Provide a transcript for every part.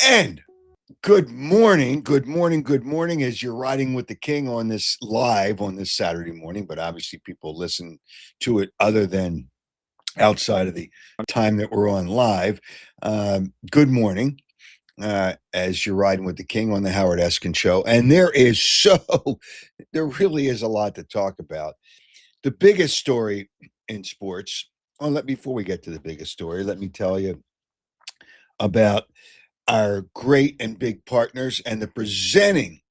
And good morning, good morning, good morning as you're riding with the king on this live on this Saturday morning. But obviously, people listen to it other than outside of the time that we're on live. Good morning as you're riding with the king on the Howard Eskin show. And there really is a lot to talk about. The biggest story in sports, before we get to the biggest story, let me tell you about our great and big partners and the presenting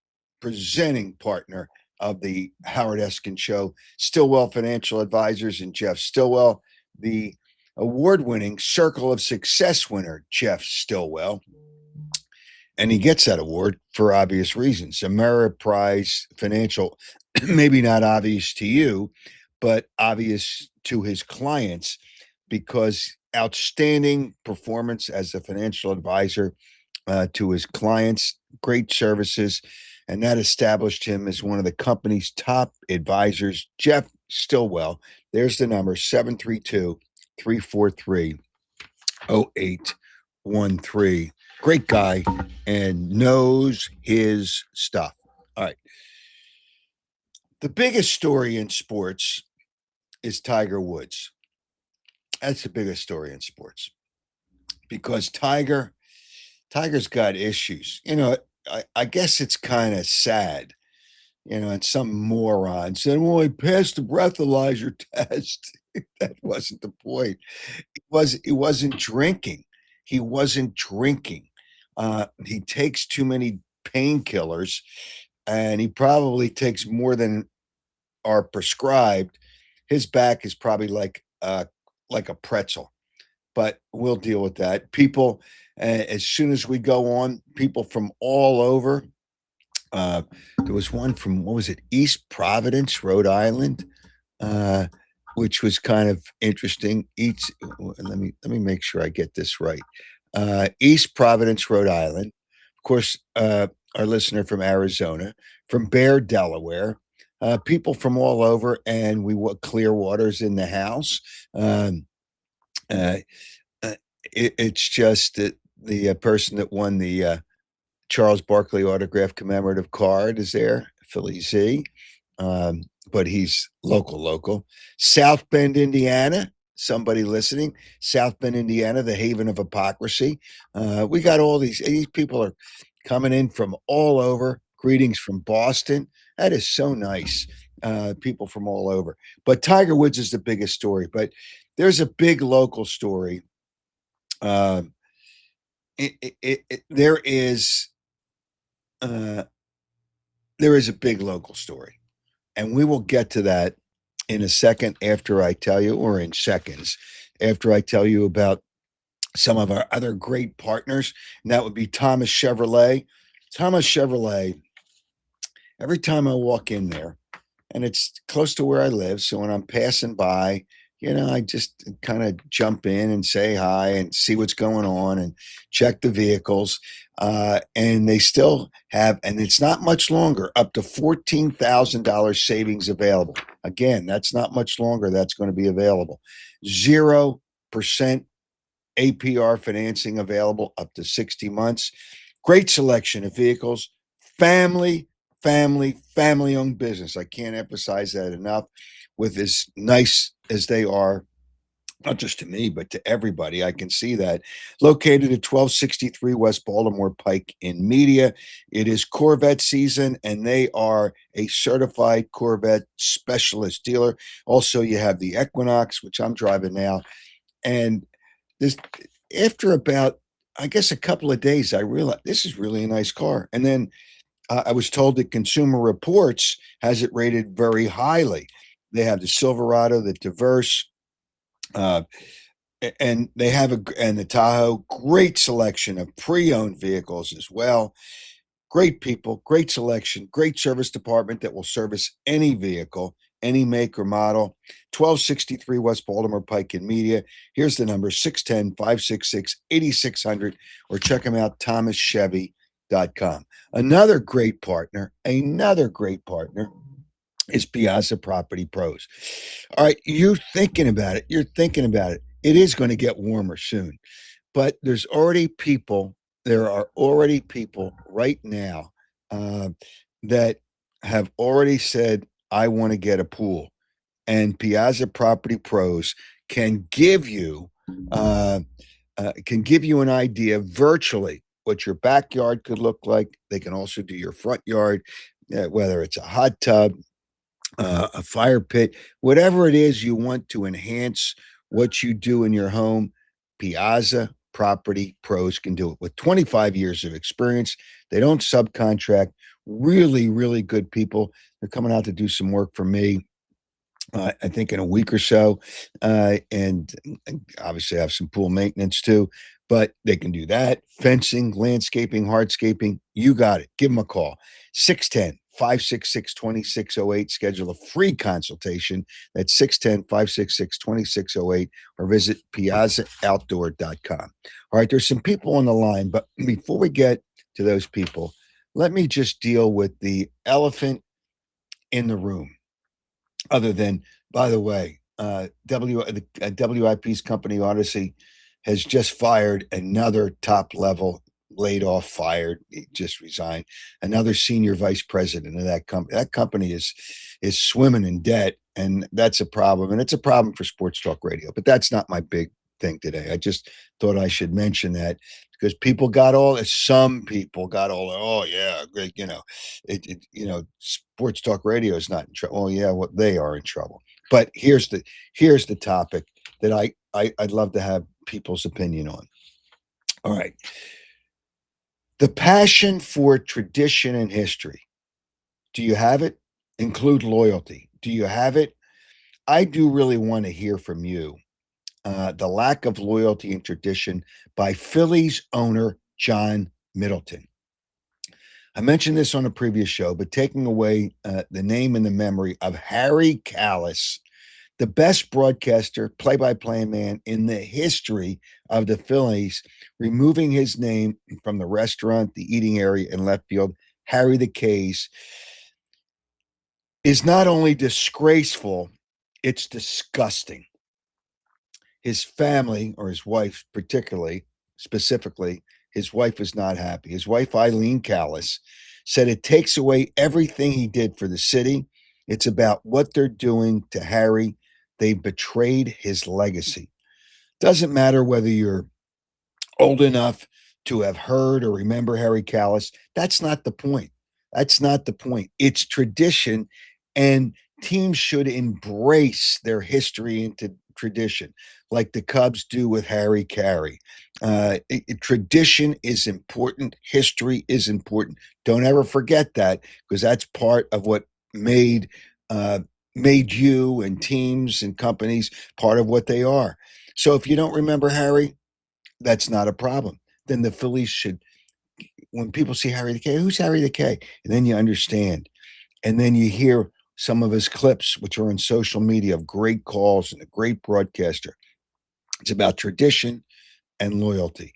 partner of the Howard Eskin Show, Stillwell Financial Advisors and Jeff Stillwell, the award-winning Circle of Success winner, Jeff Stillwell. And he gets that award for obvious reasons. Ameriprise Financial, maybe not obvious to you, but obvious to his clients because outstanding performance as a financial advisor to his clients, great services, and that established him as one of the company's top advisors. Jeff Stillwell, there's the number 732-343-0813. Great guy and knows his stuff. All right. The biggest story in sports is Tiger Woods. That's the biggest story in sports because Tiger's got issues. I guess it's kind of sad, and some moron said, well, he passed the breathalyzer test. That wasn't the point. He wasn't drinking. He wasn't drinking. He takes too many painkillers, and he probably takes more than are prescribed. His back is probably like a pretzel, but we'll deal with that. People, as soon as we go on, people from all over. There was one from, what was it, East Providence, Rhode Island, which was kind of interesting. Let me make sure I get this right. East Providence, Rhode Island. Of course, our listener from Arizona, from Bear, Delaware. People from all over, and Clearwater's in the house. It's just that the person that won the Charles Barkley autograph commemorative card is there, Phillies. But he's local. South Bend, Indiana. Somebody listening, South Bend, Indiana, the haven of hypocrisy. We got all these people are coming in from all over. Greetings from Boston. That is so nice. People from all over. But Tiger Woods is the biggest story. But there's a big local story. There is a big local story, and we will get to that in a second after I tell you, or in seconds after I tell you about some of our other great partners, and that would be Thomas Chevrolet. Thomas Chevrolet, every time I walk in there, and it's close to where I live, so when I'm passing by, I just kind of jump in and say hi and see what's going on and check the vehicles. And they still have, and it's not much longer, up to $14,000 savings available. Again, that's not much longer. That's going to be available. 0% APR financing available up to 60 months. Great selection of vehicles. Family-owned business. I can't emphasize that enough. With as nice as they are, not just to me, but to everybody. I can see that. Located at 1263 West Baltimore Pike in Media. It is Corvette season, and they are a certified Corvette specialist dealer. Also, you have the Equinox, which I'm driving now. And this, after about, I guess, a couple of days, I realized this is really a nice car. And then I was told that Consumer Reports has it rated very highly. They have the Silverado, the Diverse, and they have and the Tahoe. Great selection of pre-owned vehicles as well. Great people, great selection, great service department that will service any vehicle, any make or model. 1263 West Baltimore Pike in Media. Here's the number, 610-566-8600, or check them out, thomaschevy.com. Another great partner is Piazza Property Pros. All right, you're thinking about it. It is going to get warmer soon, but there's already people there are already people right now uh, that have already said, I want to get a pool. And Piazza Property Pros can give you uh, an idea virtually what your backyard could look like. They can also do your front yard, whether it's a hot tub, a fire pit, whatever it is you want to enhance what you do in your home. Piazza Property Pros can do it with 25 years of experience. They don't subcontract. Really, really good people. They're coming out to do some work for me, I think in a week or so. And obviously I have some pool maintenance too, but they can do that. Fencing, landscaping, hardscaping. You got it. Give them a call. 610-566-2608. Schedule a free consultation. That's 610-566-2608 or visit piazzaoutdoor.com. All right, there's some people on the line, but before we get to those people, let me just deal with the elephant in the room. Other than, by the way, WIP's company Odyssey has just fired another top level, laid off, fired, just resigned, another senior vice president of that company. That company is swimming in debt, and that's a problem. And it's a problem for sports talk radio. But that's not my big thing today. I just thought I should mention that because some people got all, oh yeah, great, sports talk radio is not in trouble. Oh yeah, what they are in trouble. But here's the topic that I'd love to have people's opinion on. All right. The passion for tradition and history. Do you have it? Include loyalty. Do you have it? I do really want to hear from you. The lack of loyalty and tradition by Phillies owner John Middleton. I mentioned this on a previous show, but taking away the name and the memory of Harry Kalas, the best broadcaster, play-by-play man in the history of the Phillies, removing his name from the restaurant, the eating area in left field, Harry the K's, is not only disgraceful, it's disgusting. His family, or his wife specifically, his wife is not happy. His wife, Eileen Callis, said it takes away everything he did for the city. It's about what they're doing to Harry. They betrayed his legacy. Doesn't matter whether you're old enough to have heard or remember Harry Callis. That's not the point. That's not the point. It's tradition, and teams should embrace their history into tradition, like the Cubs do with Harry Carey. Tradition is important. History is important. Don't ever forget that, because that's part of what made made you and teams and companies part of what they are. So if you don't remember Harry, that's not a problem. Then the Phillies should, when people see Harry the K, who's Harry the K? And then you understand. And then you hear some of his clips, which are on social media, of great calls and a great broadcaster. It's about tradition and loyalty.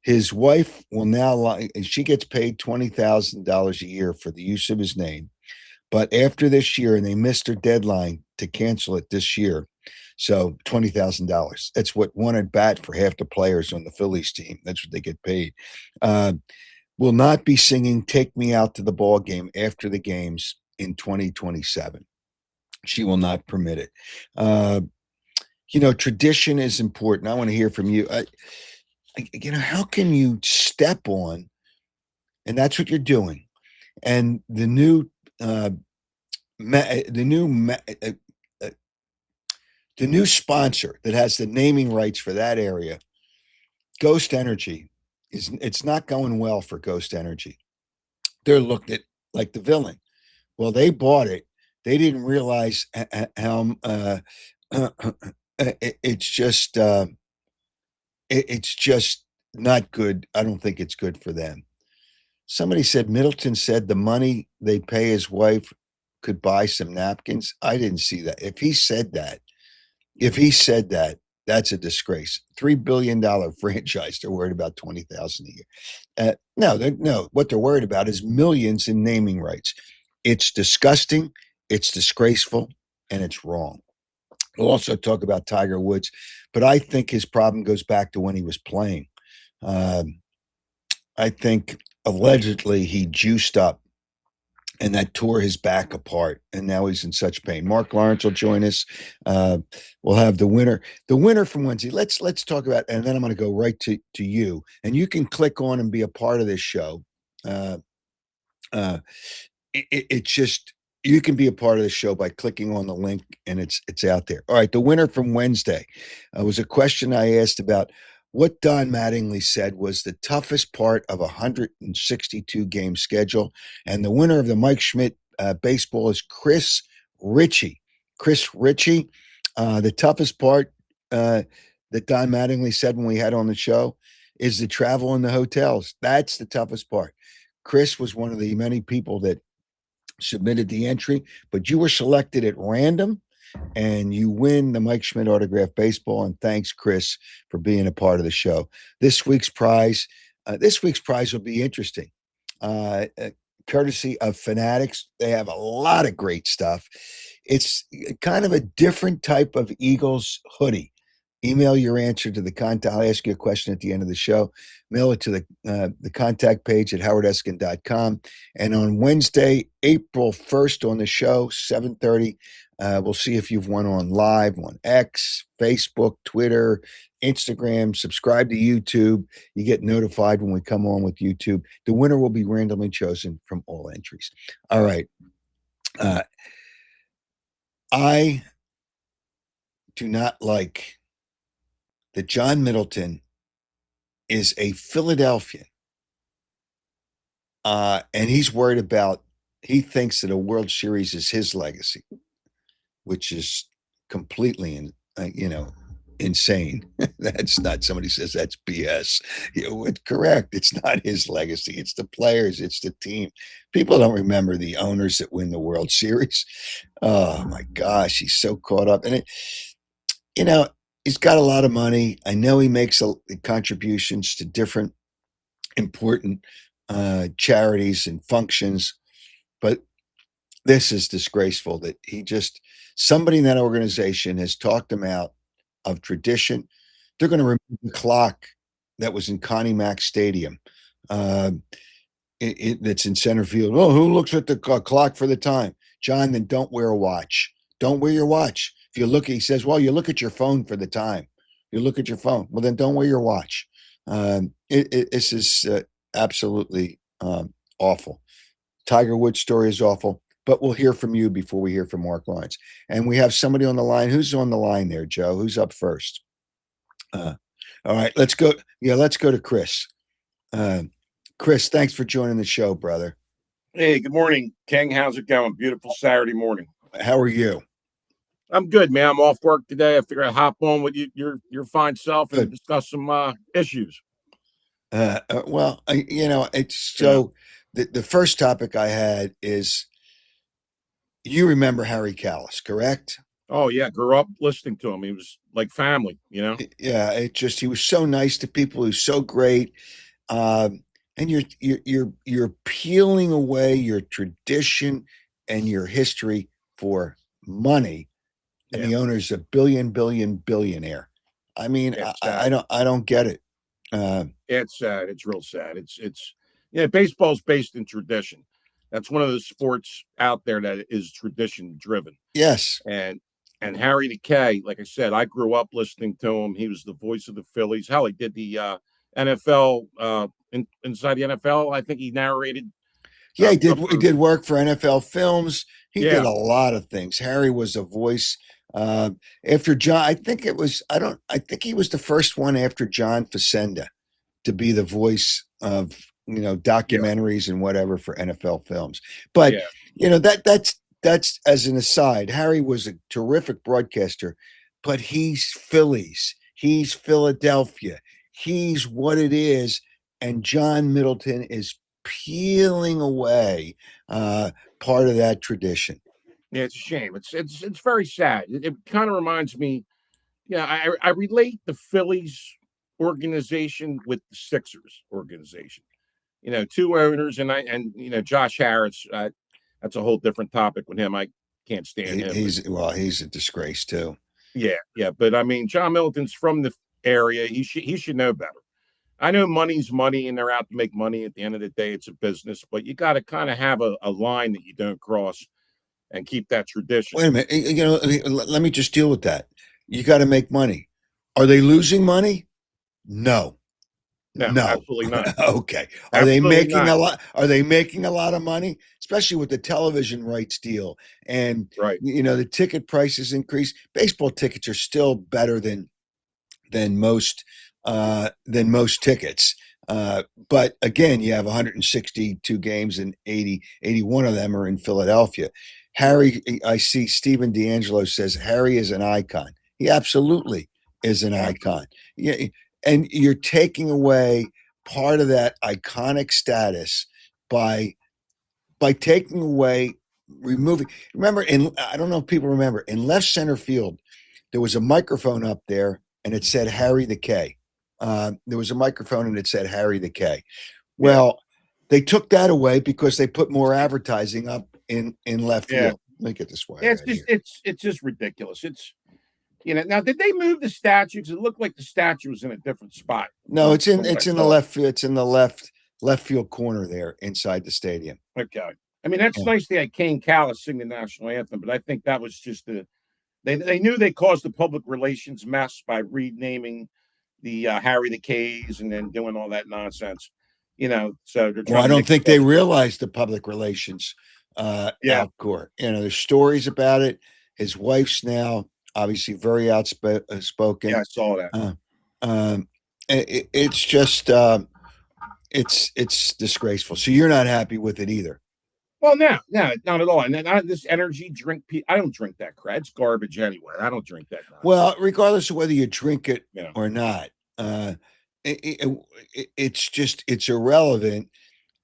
His wife will now, she gets paid $20,000 a year for the use of his name. But after this year, and they missed their deadline to cancel it this year, so $20,000. That's what one at bat for half the players on the Phillies team. That's what they get paid. Will not be singing "Take Me Out to the Ball Game" after the games in 2027. She will not permit it. Tradition is important. I want to hear from you. How can you step on, and that's what you're doing, and the new sponsor that has the naming rights for that area, Ghost Energy, it's not going well for Ghost Energy. They're looked at like the villain. Well, they bought it. They didn't realize how it's just it's just not good. I don't think it's good for them. Somebody said Middleton said the money they pay his wife could buy some napkins. I didn't see that. If he said that, that's a disgrace. $3 billion franchise. They're worried about 20,000 a year. No. What they're worried about is millions in naming rights. It's disgusting. It's disgraceful, and it's wrong. We'll also talk about Tiger Woods, but I think his problem goes back to when he was playing. I think allegedly he juiced up and that tore his back apart, and now he's in such pain. Marc Lawrence will join us. Uh, we'll have the winner from Wednesday. Let's talk about, and then I'm going to go right to you, and you can click on and be a part of this show. Uh, uh, it's just you can be a part of the show by clicking on the link, and it's out there. All right, the winner from Wednesday was a question I asked about what Don Mattingly said was the toughest part of a 162 game schedule, and the winner of the Mike Schmidt baseball is Chris Ritchie. Chris Ritchie, the toughest part that Don Mattingly said when we had on the show is the travel and the hotels. That's the toughest part. Chris was one of the many people that submitted the entry, but you were selected at random and you win the Mike Schmidt autograph baseball. And thanks, Chris, for being a part of the show. This week's prize will be interesting. Courtesy of Fanatics, they have a lot of great stuff. It's kind of a different type of Eagles hoodie. Email your answer to the contact. I'll ask you a question at the end of the show. Mail it to the contact page at howardeskin.com. And on Wednesday, April 1st on the show, 7:30, we'll see if you've won on live on X, Facebook, Twitter, Instagram. Subscribe to YouTube. You get notified when we come on with YouTube. The winner will be randomly chosen from all entries. All right. I do not like that John Middleton is a Philadelphian, and he's worried about, he thinks that a World Series is his legacy, which is completely, insane. That's not, somebody says that's BS. It's correct. It's not his legacy. It's the players. It's the team. People don't remember the owners that win the World Series. Oh my gosh, he's so caught up. And he's got a lot of money. I know he makes contributions to different important charities and functions, but this is disgraceful that somebody in that organization has talked him out of tradition. They're going to remove the clock that was in Connie Mack Stadium. Uh, that's in center field. Oh, who looks at the clock for the time? John, then don't wear a watch. Don't wear your watch. If you look, he says, well, you look at your phone for the time. You look at your phone. Well, then don't wear your watch. This is absolutely awful. Tiger Woods' story is awful, but we'll hear from you before we hear from Marc Lawrence. And we have somebody on the line. Who's on the line there, Joe? Who's up first? All right, let's go. Yeah, let's go to Chris. Chris, thanks for joining the show, brother. Hey, good morning, King. How's it going? Beautiful Saturday morning. How are you? I'm good, man. I'm off work today. I figured I'd hop on with your fine self and discuss some issues. Well, it's so the first topic I had is, you remember Harry Callis, correct? Oh yeah, grew up listening to him. He was like family, Yeah, he was so nice to people. He was so great. And you're peeling away your tradition and your history for money, and the owner's a billionaire. I mean, I don't get it. It's sad. It's real sad. It's baseball's based in tradition. That's one of the sports out there that is tradition driven. Yes. And Harry the K, like I said, I grew up listening to him. He was the voice of the Phillies. Hell, he did the NFL inside the NFL. I think he narrated. Yeah, he did. He did work for NFL Films. He did a lot of things. Harry was a voice after John. I think he was the first one after John Facenda to be the voice of documentaries and whatever for NFL Films. But that's as an aside. Harry was a terrific broadcaster, but he's Phillies. He's Philadelphia. He's what it is. And John Middleton is peeling away part of that tradition. Yeah, it's a shame. It's very sad. It kind of reminds me. Yeah, I relate the Phillies organization with the Sixers organization. Two owners, and Josh Harris. That's a whole different topic with him. I can't stand him. He's a disgrace too. Yeah, but I mean, John Middleton's from the area. He should know better. I know money's money and they're out to make money. At the end of the day, it's a business, but you got to kind of have a line that you don't cross and keep that tradition. Wait a minute. Let me just deal with that. You got to make money. Are they losing money? No. No, No. absolutely not. Okay. Are they Absolutely making not. a lot? Are they making a lot of money, especially with the television rights deal and Right. the ticket prices increase? Baseball tickets are still better than most tickets. But again, you have 162 games and 81 of them are in Philadelphia. Harry, I see Stephen D'Angelo says Harry is an icon. He absolutely is an Yeah. icon. Yeah, and you're taking away part of that iconic status by taking away, removing. Remember, I don't know if people remember, in left center field, there was a microphone up there and it said Harry the K. There was a microphone and it said Harry the K. Yeah. Well, they took that away because they put more advertising up in left Yeah. field. Let me get this wire Yeah, it's out just here. it's just ridiculous. It's now did they move the statue? Because it looked like the statue was in a different spot. No, it's in From what I the saw. left. It's in the left field corner there inside the stadium. Okay. I mean, that's Yeah. nice they had Kane Callis sing the national anthem, but I think that was just they knew they caused the public relations mess by renaming the Harry the K's and then doing all that nonsense. So they're Well, trying I to don't make it think they realized the public relations yeah, outcourt. There's stories about it. His wife's now obviously very outspoken. I saw that. Uh, it's just it's disgraceful. So you're not happy with it either. Well, no, not at all. And then this energy drink, I don't drink that crap. It's garbage anyway. I don't drink that nonsense. Well, regardless of whether you drink it You know, or not, it's irrelevant.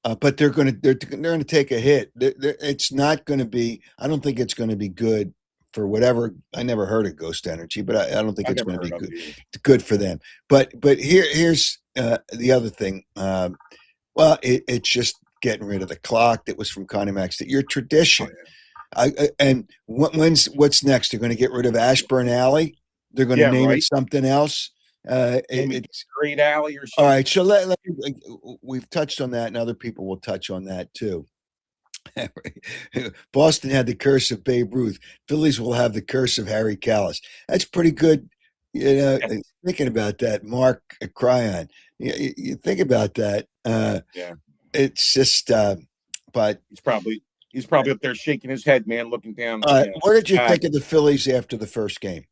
But they're going to take a hit. It's not going to be. I don't think it's going to be good for whatever. I never heard of Ghost Energy, but I don't think I it's never going to be heard of good. it either. Good for them. But here's the other thing. Well, it's just getting rid of the clock that was from Connie Max. That your Oh, tradition. And what's next? They're going to get rid of Ashburn Alley. They're going to yeah, name it right. something else. Maybe It's Great Alley or all something. right. So we've touched on that, and other people will touch on that too. Boston had the curse of Babe Ruth. Phillies will have the curse of Harry Callis. That's pretty good. Yeah. Thinking about that, Mark Cryon. You think about that. Yeah. It's just, but He's probably up there shaking his head, man, looking down. what did you think of the Phillies after the first game?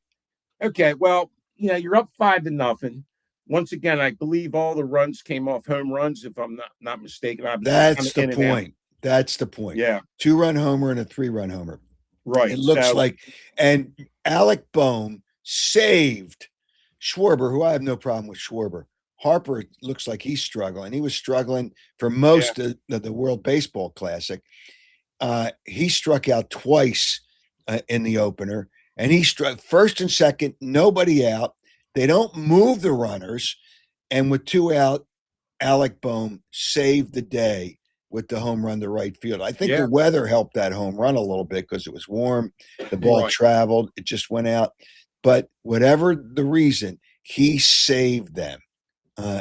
Okay, well, you're up 5-0. Once again, I believe all the runs came off home runs, if I'm not mistaken. I was kind That's of the in and out. point. That's the point. Yeah, 2-run homer and a 3-run homer. right. It looks So like, and Alec Bohm saved Schwarber, who I have no problem with Schwarber. Harper looks like he's struggling. He was struggling for yeah, most of the World Baseball Classic. He struck out twice in the opener, and he struck first and second, nobody out. They don't move the runners, and with 2 out, Alec Bohm saved the day with the home run to right field. I think the yeah, weather helped that home run a little bit because it was warm. The ball right. traveled. It just went out. But whatever the reason, he saved them.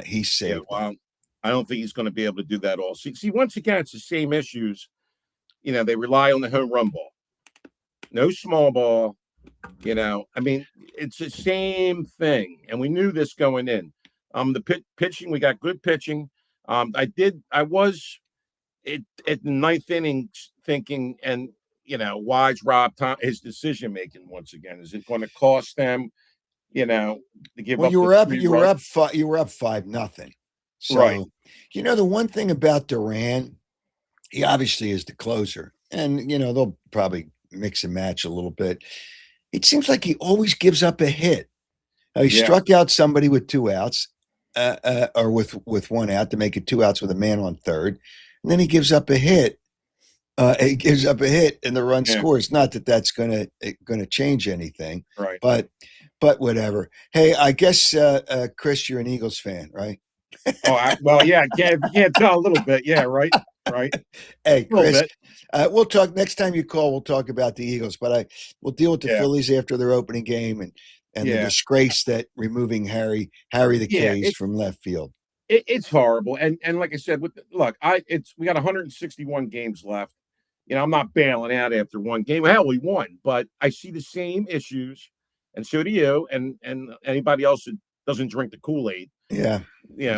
He Yeah, saved them. well, I don't think he's going to be able to do that all. See, once again, it's the same issues. They rely on the home run ball, no small ball. I mean, it's the same thing, and we knew this going in. The pitching, we got good pitching. I was at the ninth inning thinking, and why's Rob his decision making once again? Is it going to cost them? To give Well, up the three you were run, up 5-0. right? So, the one thing about Duran, he obviously is the closer, and they'll probably mix and match a little bit. It seems like he always gives up a hit. He Yeah, struck out somebody with 2 outs, or with 1 out to make it 2 outs with a man on third, and then he gives up a hit. He gives up a hit, and the run yeah, scores. Not that that's gonna change anything, right. but whatever. Hey, I guess Chris, you're an Eagles fan, right? Oh, well, yeah, you can't tell a little bit. Yeah, right, right, Hey, a little Chris, bit. we'll talk next time you call. We'll talk about the Eagles, but we'll deal with the Yeah, Phillies after their opening game and the yeah, disgrace that removing Harry the yeah. K's from left field. It's horrible. And like I said, look, we got 161 games left. I'm not bailing out after one game. Hell, we won, but I see the same issues, and so do you, and anybody else that doesn't drink the Kool-Aid. Yeah.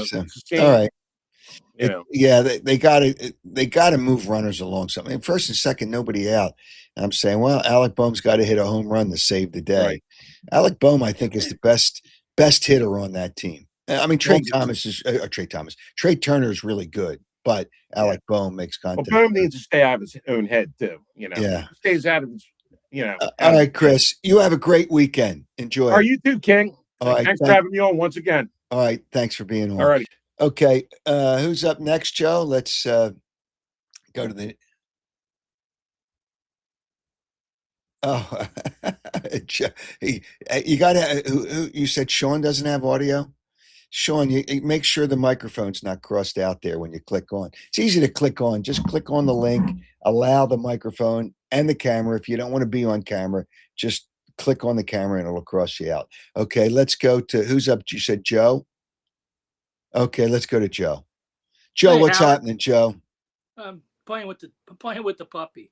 So, It's the all same. right. Yeah, they gotta move runners along something. First and second, nobody out. And I'm saying, well, Alec Boehm's got to hit a home run to save the day. Right. Alec Boehm, I think, is the best hitter on that team. I mean, Well, Trey Turner is really good, but yeah. Alec Boehm makes Well, contact. Bohm needs to stay out of his own head too. Yeah. He stays out of his. All Out of his right, Chris. You have a great weekend. Enjoy Are it. you too, King? All right. Thanks for having me on once again. All right. Thanks for being All on. righty. Okay. Who's up next, Joe? Let's go to the. Oh, you got to. You said Sean doesn't have audio. Sean, you make sure the microphone's not crossed out there when you click on. It's easy to click on. Just click on the link, allow the microphone and the camera. If you don't want to be on camera, just click on the camera and it'll cross you out. Okay, let's go to who's up. You said Joe. Okay, let's go to Joe. Joe, Hey, what's Howard. happening, Joe? Playing with the puppy.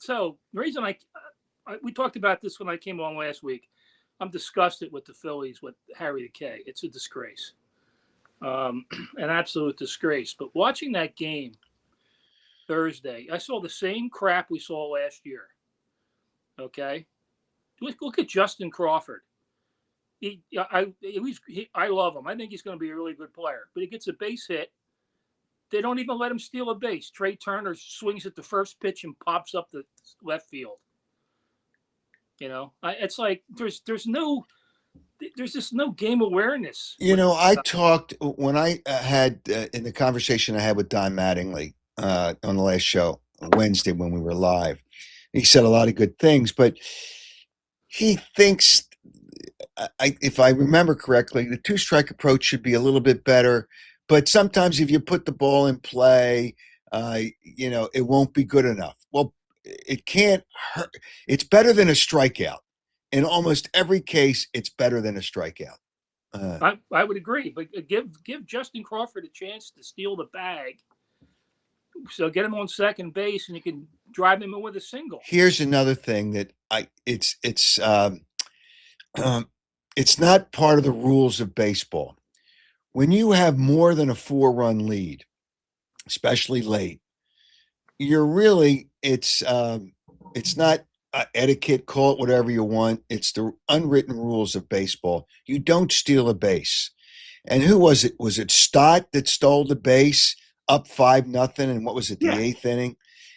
So the reason we talked about this when I came on last week. I'm disgusted with the Phillies with Harry the K. It's a disgrace, an absolute disgrace. But watching that game Thursday, I saw the same crap we saw last year. Okay, look at Justin Crawford. I love him. I think he's going to be a really good player. But he gets a base hit. They don't even let him steal a base. Trey Turner swings at the first pitch and pops up the left field. It's like there's just no game awareness. I talked when I had in the conversation I had with Don Mattingly on the last show Wednesday when we were live. He said a lot of good things, but he thinks, if I remember correctly, the two-strike approach should be a little bit better. But sometimes if you put the ball in play, it won't be good enough. Well, it can't hurt. It's better than a strikeout. In almost every case, it's better than a strikeout. I would agree, but give Justin Crawford a chance to steal the bag. So get him on second base, and you can drive him in with a single. Here's another thing that it's not part of the rules of baseball. When you have more than a 4-run lead, especially late, it's not etiquette, call it whatever you want. It's the unwritten rules of baseball. You don't steal a base. And who was it? Was it Stott that stole the base up 5-0? And what was it, the eighth inning?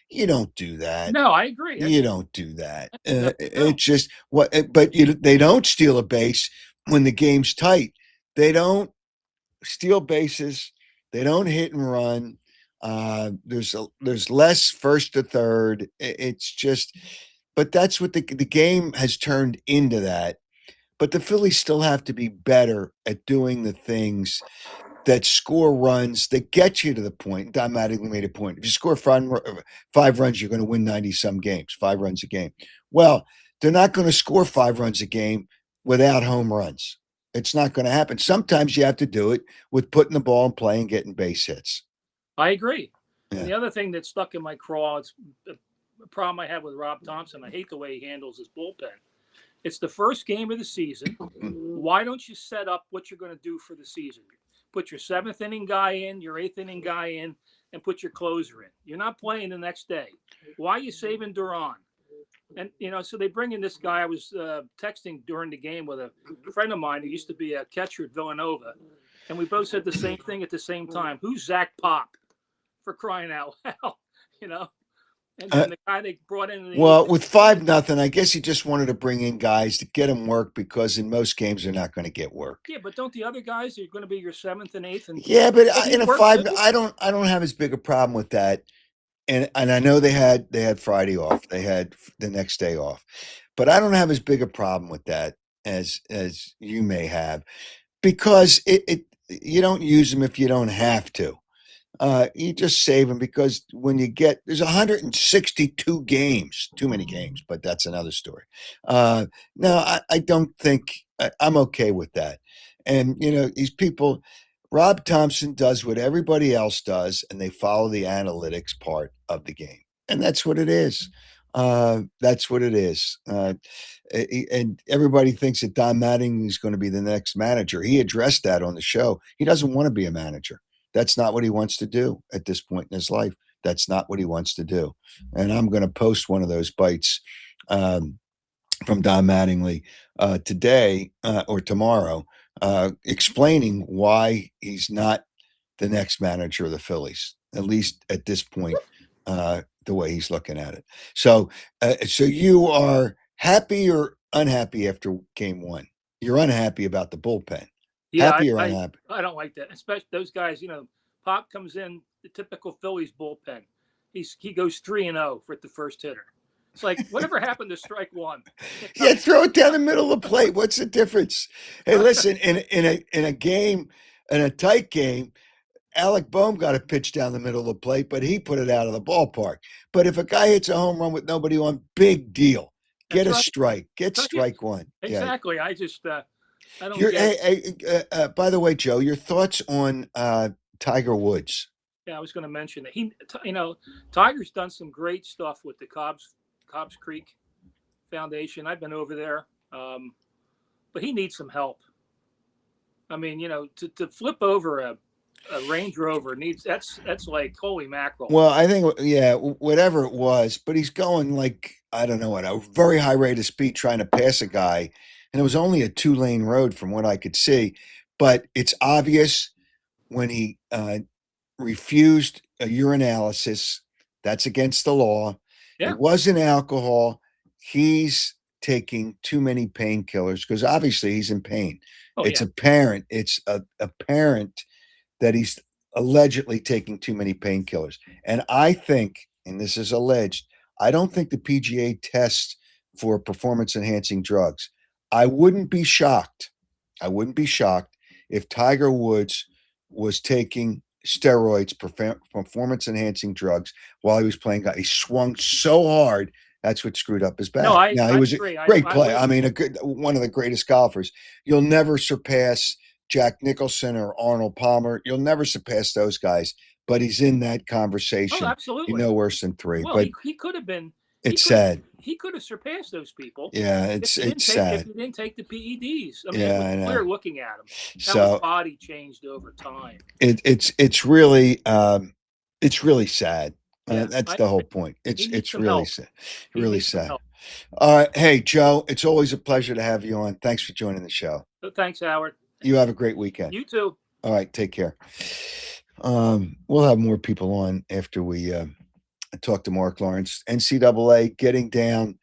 You don't do that. No, I agree. You don't do that. No. It's just but they don't steal a base when the game's tight. They don't steal bases. They don't hit and run. There's less first to third. It's just, but that's what the game has turned into that. But the Phillies still have to be better at doing the things that score runs that get you to the point. Don Mattingly made a point. If you score 5 runs, you're going to win 90-some games, 5 runs a game. Well, they're not going to score 5 runs a game without home runs. It's not going to happen. Sometimes you have to do it with putting the ball in play and getting base hits. I agree. Yeah. And the other thing that stuck in my craw, it's a problem I have with Rob Thompson. I hate the way he handles his bullpen. It's the first game of the season. Why don't you set up what you're going to do for the season? Put your 7th inning guy in, your 8th inning guy in, and put your closer in. You're not playing the next day. Why are you saving Duran? And, so they bring in this guy. I was texting during the game with a friend of mine who used to be a catcher at Villanova. And we both said the same thing at the same time. Who's Zach Pop, for crying out loud, And then the guy they brought in. With 5-0, I guess he just wanted to bring in guys to get them work because in most games they're not going to get work. Yeah, but don't the other guys are going to be your 7th and 8th? Yeah, but in a 5, I don't have as big a problem with that. And I know they had Friday off. They had the next day off, but I don't have as big a problem with that as you may have, because you don't use them if you don't have to. You just save them because there's 162 games, too many games, but that's another story. No, I don't think I'm okay with that. And these people, Rob Thompson does what everybody else does, and they follow the analytics part of the game, and that's what it is. That's what it is. And everybody thinks that Don Mattingly is going to be the next manager. He addressed that on the show. He doesn't want to be a manager. That's not what he wants to do at this point in his life. That's not what he wants to do. And I'm going to post one of those bites from Don Mattingly today or tomorrow, explaining why he's not the next manager of the Phillies, at least at this point, the way he's looking at it. So you are happy or unhappy after game one? You're unhappy about the bullpen. Yeah, Happy or unhappy? I don't like that, especially those guys. Pop comes in, the typical Phillies bullpen. He goes 3-0 for the first hitter. It's like, whatever happened to strike one? Yeah, throw it down the middle of the plate. What's the difference? Hey, listen, in a game, in a tight game, Alec Boehm got a pitch down the middle of the plate, but he put it out of the ballpark. But if a guy hits a home run with nobody on, big deal. Get That's a right. strike. Get strike one. Exactly. Yeah. I just I don't Hey, by the way, Joe, your thoughts on Tiger Woods? Yeah, I was going to mention that Tiger's done some great stuff with the Cobbs Creek Foundation. I've been over there, but he needs some help. I mean, to flip over a Range Rover that's like holy mackerel. Well, I think whatever it was, but he's going like I don't know at a very high rate of speed trying to pass a guy, and it was only a 2-lane road from what I could see. But it's obvious when he refused a urinalysis. That's against the law. Yeah. It wasn't alcohol. He's taking too many painkillers because obviously he's in pain. It's apparent. It's apparent that he's allegedly taking too many painkillers. And I think, and this is alleged, I don't think the PGA tests for performance-enhancing drugs. I wouldn't be shocked. I wouldn't be shocked if Tiger Woods was taking steroids, performance-enhancing drugs while he was playing. He swung so hard, that's what screwed up his back. No, he was agree. a great player. I mean, one of the greatest golfers. You'll never surpass Jack Nicholson or Arnold Palmer. You'll never surpass those guys, but he's in that conversation. Oh, absolutely. Worse than three. Well, but he could have been. It's sad. He could have surpassed those people. Yeah, it's sad. If he didn't take the PEDs. I mean, yeah, it was clear looking at him. So his body changed over time. It's really sad. Yeah, that's the whole point. It's really sad. Really sad. All right. Hey, Joe, it's always a pleasure to have you on. Thanks for joining the show. Thanks, Howard. You have a great weekend. You too. All right. Take care. We'll have more people on after we talk to Marc Lawrence. NCAA getting down.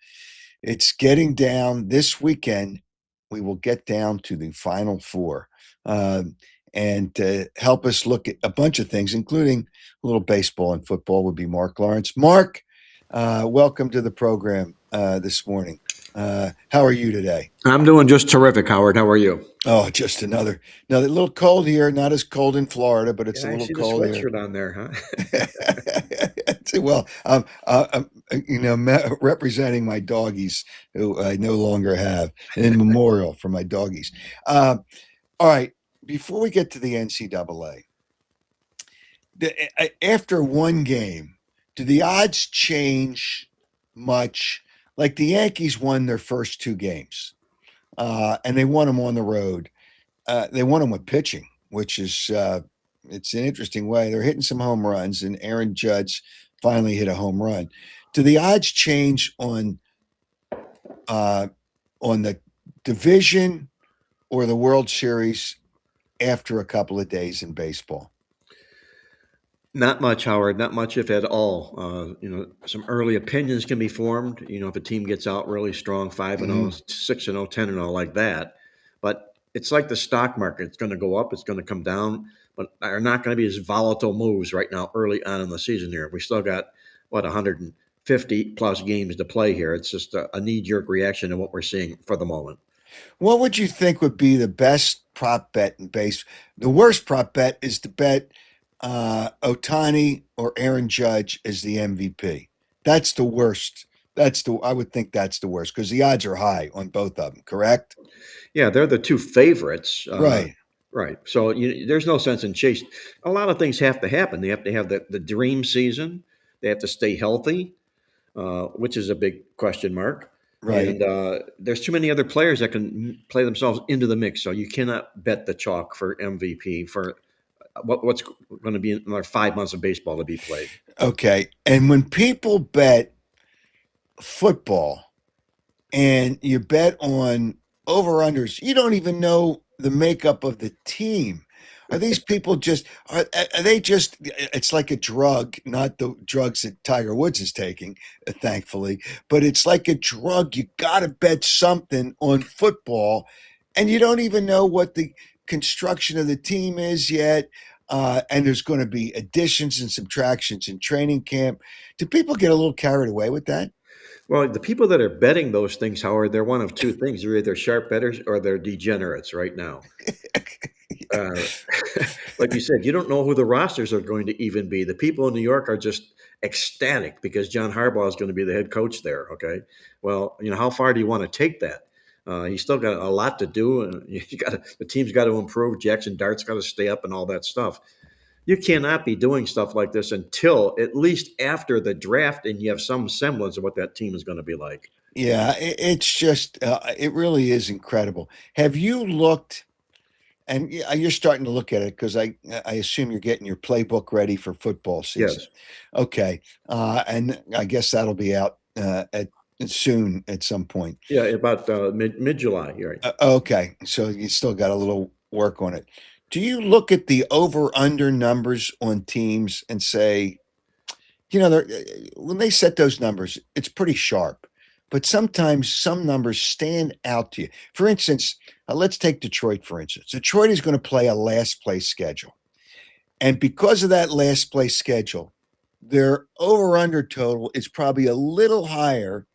It's getting down this weekend. We will get down to the Final Four. And to help us look at a bunch of things, including a little baseball and football, would be Marc Lawrence. Marc, welcome to the program this morning. How are you today? I'm doing just terrific, Howard. How are you? Oh, just another little cold here. Not as cold in Florida, but it's a little cold here. Sweatshirt on there, huh? Well, representing my doggies, who I no longer have, in memorial for my doggies. All right. Before we get to the NCAA, after one game, do the odds change much? Like the Yankees won their first two games, and they won them on the road. They won them with pitching, which is it's an interesting way. They're hitting some home runs, and Aaron Judge finally hit a home run. Do the odds change on the division or the World Series after a couple of days in baseball? Not much, Howard. Not much, if at all. Some early opinions can be formed. If a team gets out really strong, 5-0, 6-0, 10-0, like that. But it's like the stock market. It's going to go up. It's going to come down. But are not going to be as volatile moves right now early on in the season here. We still got, 150-plus games to play here. It's just a knee-jerk reaction to what we're seeing for the moment. What would you think would be the best prop bet in base? The worst prop bet is to bet Ohtani or Aaron Judge as the MVP. That's the worst I would think that's the worst because the odds are high on both of them, correct? Yeah, they're the two favorites. Right. Right. So there's no sense in chasing. A lot of things have to happen. They have to have the dream season. They have to stay healthy, which is a big question mark. Right. And there's too many other players that can play themselves into the mix. So you cannot bet the chalk for MVP for what's going to be another 5 months of baseball to be played. Okay. And when people bet football and you bet on over unders, you don't even know the makeup of the team. Are these people just are they just it's like a drug, not the drugs that Tiger Woods is taking, thankfully, but it's like a drug. You got to bet something on football and you don't even know what the construction of the team is yet. And there's going to be additions and subtractions in training camp. Do people get a little carried away with that? Well, the people that are betting those things, Howard, they're one of two things. They're either sharp bettors or they're degenerates right now. Uh, like you said, you don't know who the rosters are going to even be. The people in New York are just ecstatic because John Harbaugh is going to be the head coach there. Okay, well, how far do you want to take that? He's still got a lot to do, and the team's got to improve. Jackson Dart's got to stay up, and all that stuff. You cannot be doing stuff like this until at least after the draft, and you have some semblance of what that team is going to be like. Yeah, it's just it really is incredible. Have you looked? And you're starting to look at it because I assume you're getting your playbook ready for football season. Yes. Okay, and I guess that'll be out at soon at some point. Yeah, about mid July. You're right. Okay, so you still got a little work on it. Do you look at the over under numbers on teams and say, when they set those numbers, it's pretty sharp, but sometimes some numbers stand out to you. For instance, let's take Detroit, for instance. Detroit is going to play a last place schedule. And because of that last place schedule, their over under total is probably a little higher.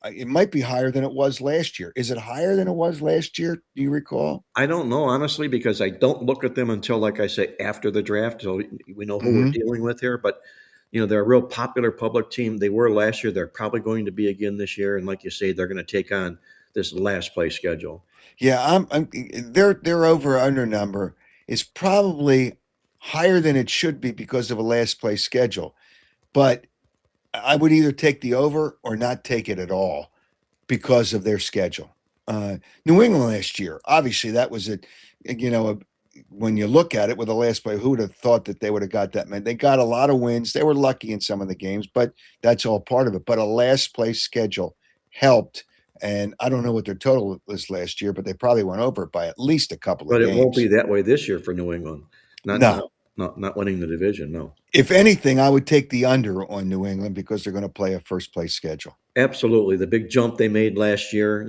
It might be higher than it was last year. Is it higher than it was last year? Do you recall? I don't know, honestly, because I don't look at them until, like I say, after the draft. So we know who we're dealing with here. But, they're a real popular public team. They were last year. They're probably going to be again this year. And like you say, they're going to take on this last place schedule. Yeah, their over under number is probably higher than it should be because of a last place schedule. But I would either take the over or not take it at all because of their schedule. New England last year, obviously, that was when you look at it with the last play, who would have thought that they would have got that many? They got a lot of wins. They were lucky in some of the games, but that's all part of it. But a last place schedule helped. And I don't know what their total was last year, but they probably went over it by at least a couple of But games. it won't be that way this year for New England. No. Not winning the division, no. If anything, I would take the under on New England because they're going to play a first place schedule. Absolutely. The big jump they made last year,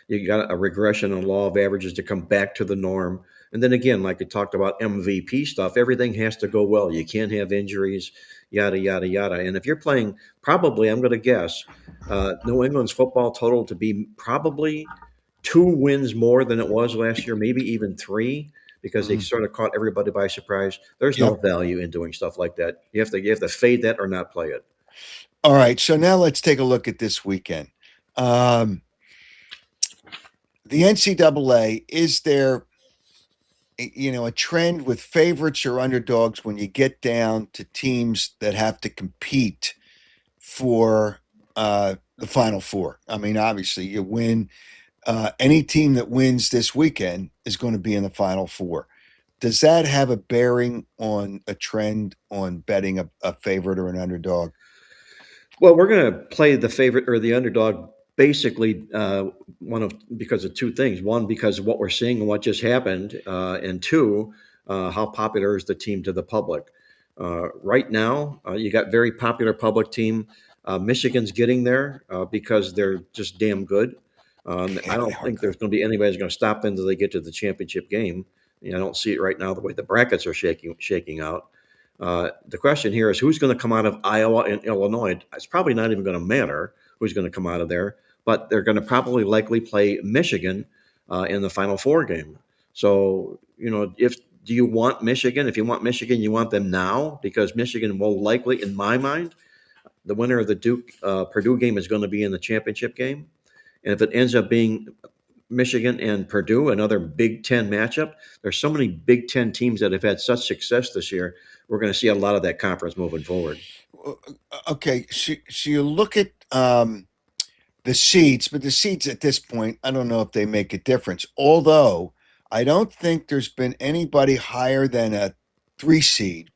you got a regression in law of averages to come back to the norm. And then again, like we talked about MVP stuff, everything has to go well. You can't have injuries, yada, yada, yada. And if you're playing, probably, I'm going to guess, New England's football total to be probably 2 wins more than it was last year, maybe even 3. Because they sort of caught everybody by surprise. There's no value in doing stuff like that. You have to fade that or not play it. All right. So now let's take a look at this weekend. The NCAA, is there, a trend with favorites or underdogs when you get down to teams that have to compete for the Final Four? I mean, obviously, you win. Any team that wins this weekend is going to be in the Final Four. Does that have a bearing on a trend on betting a favorite or an underdog? Well, we're going to play the favorite or the underdog basically because of 2 things. One, because of what we're seeing and what just happened, and 2, how popular is the team to the public. Right now, you got very popular public team. Michigan's getting there because they're just damn good. I don't think there's going to be anybody who's going to stop them until they get to the championship game. I don't see it right now the way the brackets are shaking out. The question here is who's going to come out of Iowa and Illinois. It's probably not even going to matter who's going to come out of there, but they're going to probably likely play Michigan in the Final Four game. So, do you want Michigan? If you want Michigan, you want them now because Michigan will likely, in my mind, the winner of the Duke Purdue game is going to be in the championship game. And if it ends up being Michigan and Purdue, another Big Ten matchup, there's so many Big Ten teams that have had such success this year. We're going to see a lot of that conference moving forward. Okay, so you look at the seeds, but the seeds at this point, I don't know if they make a difference. Although I don't think there's been anybody higher than a 3 seed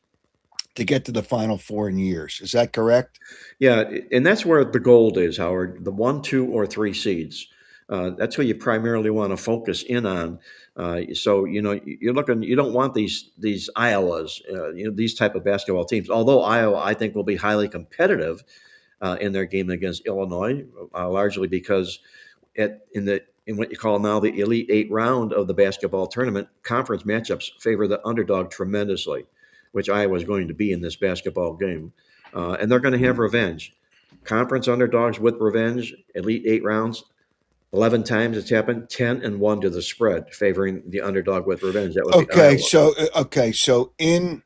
to get to the Final Four in years. Is that correct? Yeah, and that's where the gold is, Howard. The 1, 2, or 3 seeds. That's what you primarily want to focus in on. So you're looking. You don't want these Iowas, these type of basketball teams. Although Iowa, I think, will be highly competitive in their game against Illinois, largely because in what you call now the Elite Eight round of the basketball tournament, conference matchups favor the underdog tremendously, which Iowa is going to be in this basketball game. And they're going to have revenge. Conference underdogs with revenge, Elite Eight rounds, 11 times it's happened, 10-1 to the spread, favoring the underdog with revenge. That would be Okay, Iowa. so in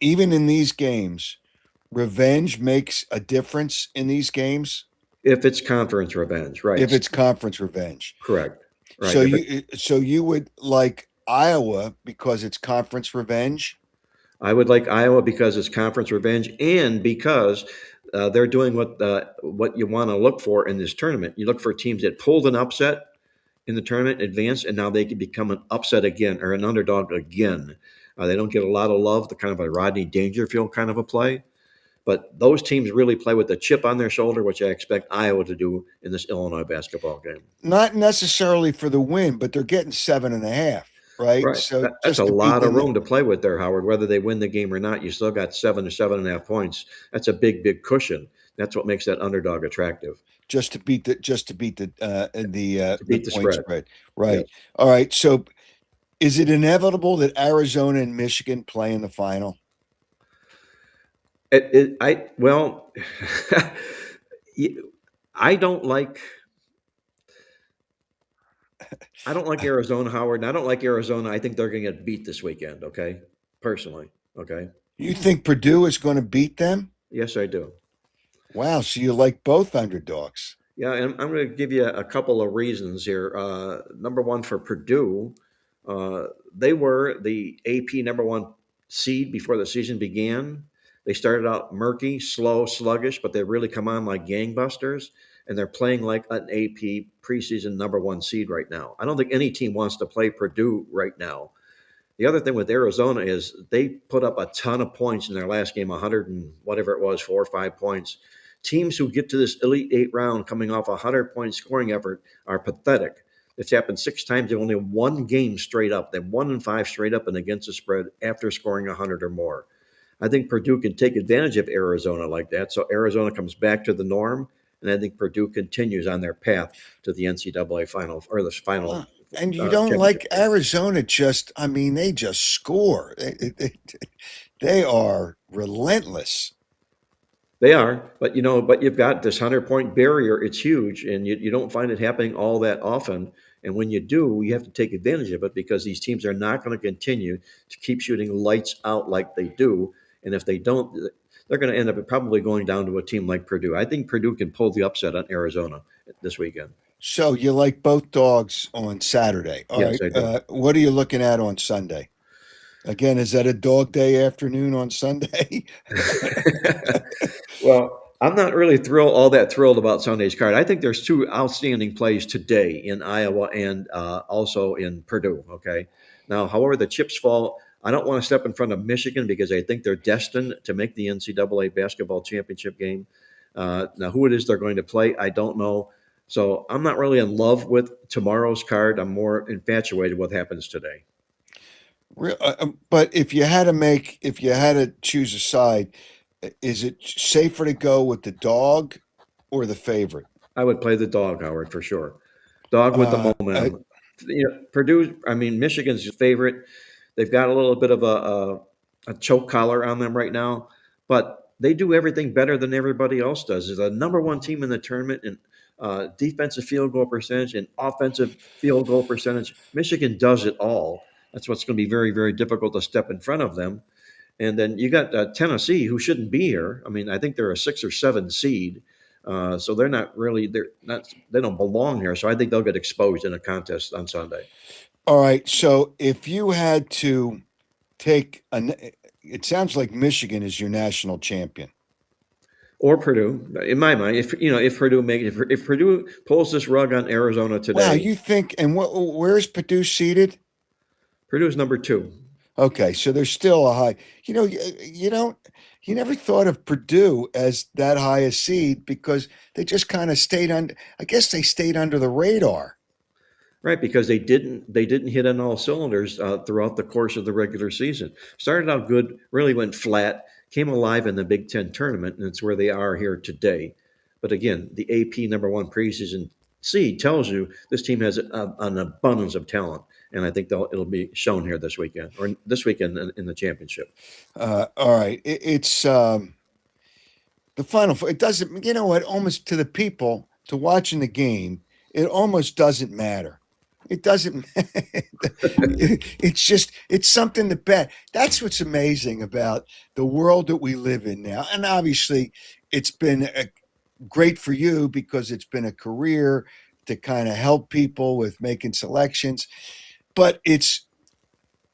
even in these games, revenge makes a difference in these games. If it's conference revenge, right? If it's conference revenge, correct. Right. So you would like Iowa because it's conference revenge. I would like Iowa because it's conference revenge, and because they're doing what you want to look for in this tournament. You look for teams that pulled an upset in the tournament, advance, and now they can become an upset again or an underdog again. They don't get a lot of love, the kind of a Rodney Dangerfield kind of a play. But those teams really play with a chip on their shoulder, which I expect Iowa to do in this Illinois basketball game. Not necessarily for the win, but they're getting 7.5, right? Right. So That's a lot of room to play with there, Howard. Whether they win the game or not, you still got 7 to 7.5 points. That's a big, big cushion. That's what makes that underdog attractive. Just to beat the point spread. Right. Yes. All right. So is it inevitable that Arizona and Michigan play in the final? I don't like Arizona, Howard, and I don't like Arizona. I think they're going to get beat this weekend. Okay, personally. Okay. You think Purdue is going to beat them? Yes, I do. Wow. So you like both underdogs? Yeah, and I'm going to give you a couple of reasons here. Number one, for Purdue, they were the AP number 1 seed before the season began. They started out murky, slow, sluggish, but they really come on like gangbusters, and they're playing like an AP preseason number 1 seed right now. I don't think any team wants to play Purdue right now. The other thing with Arizona is they put up a ton of points in their last game, 100 and whatever it was, 4 or 5 points. Teams who get to this Elite Eight round coming off a 100-point scoring effort are pathetic. It's happened 6 times. They've only won games straight up. They've 1 and 5 straight up and against the spread after scoring 100 or more. I think Purdue can take advantage of Arizona like that. So Arizona comes back to the norm, and I think Purdue continues on their path to the NCAA final or the final. And you don't like Arizona? They just score. They are relentless. They are, but you've got this 100-point barrier. It's huge, and you don't find it happening all that often. And when you do, you have to take advantage of it because these teams are not going to continue to keep shooting lights out like they do. And if they don't, they're going to end up probably going down to a team like Purdue. I think Purdue can pull the upset on Arizona this weekend. So you like both dogs on Saturday. All yes, right. I do. What are you looking at on Sunday? Again, is that a dog day afternoon on Sunday? Well, I'm not really all that thrilled about Sunday's card. I think there's 2 outstanding plays today in Iowa and also in Purdue. Okay. Now, however the chips fall, I don't want to step in front of Michigan because I think they're destined to make the NCAA basketball championship game. Now, who it is they're going to play, I don't know. So I'm not really in love with tomorrow's card. I'm more infatuated with what happens today. But if you had to choose a side, is it safer to go with the dog or the favorite? I would play the dog, Howard, for sure. Dog with the momentum. Purdue, Michigan's favorite. They've got a little bit of a choke collar on them right now, but they do everything better than everybody else does. They're the number 1 team in the tournament in defensive field goal percentage and offensive field goal percentage. Michigan does it all. That's what's going to be very, very difficult to step in front of them. And then you got Tennessee, who shouldn't be here. I mean, I think they're a 6 or 7 seed, so they don't belong here. So I think they'll get exposed in a contest on Sunday. All right. So if you had to take it sounds like Michigan is your national champion. Or Purdue, in my mind, if Purdue pulls this rug on Arizona today, Wow, you think? And where's Purdue seated? Purdue is number 2. Okay, so there's still a high. You never thought of Purdue as that high a seed because they just kind of stayed under. I guess they stayed under the radar. Right, because they didn't hit on all cylinders throughout the course of the regular season. Started out good, really went flat, came alive in the Big Ten tournament, and it's where they are here today. But again, the AP number 1 preseason seed tells you this team has an abundance of talent, and I think it'll be shown here this weekend in the championship. All right, it's the Final Four. It doesn't. You know what? Almost to the people to watching the game, it almost doesn't matter. It doesn't. It's something to bet. That's what's amazing about the world that we live in now. And obviously, it's been great for you because it's been a career to kind of help people with making selections. But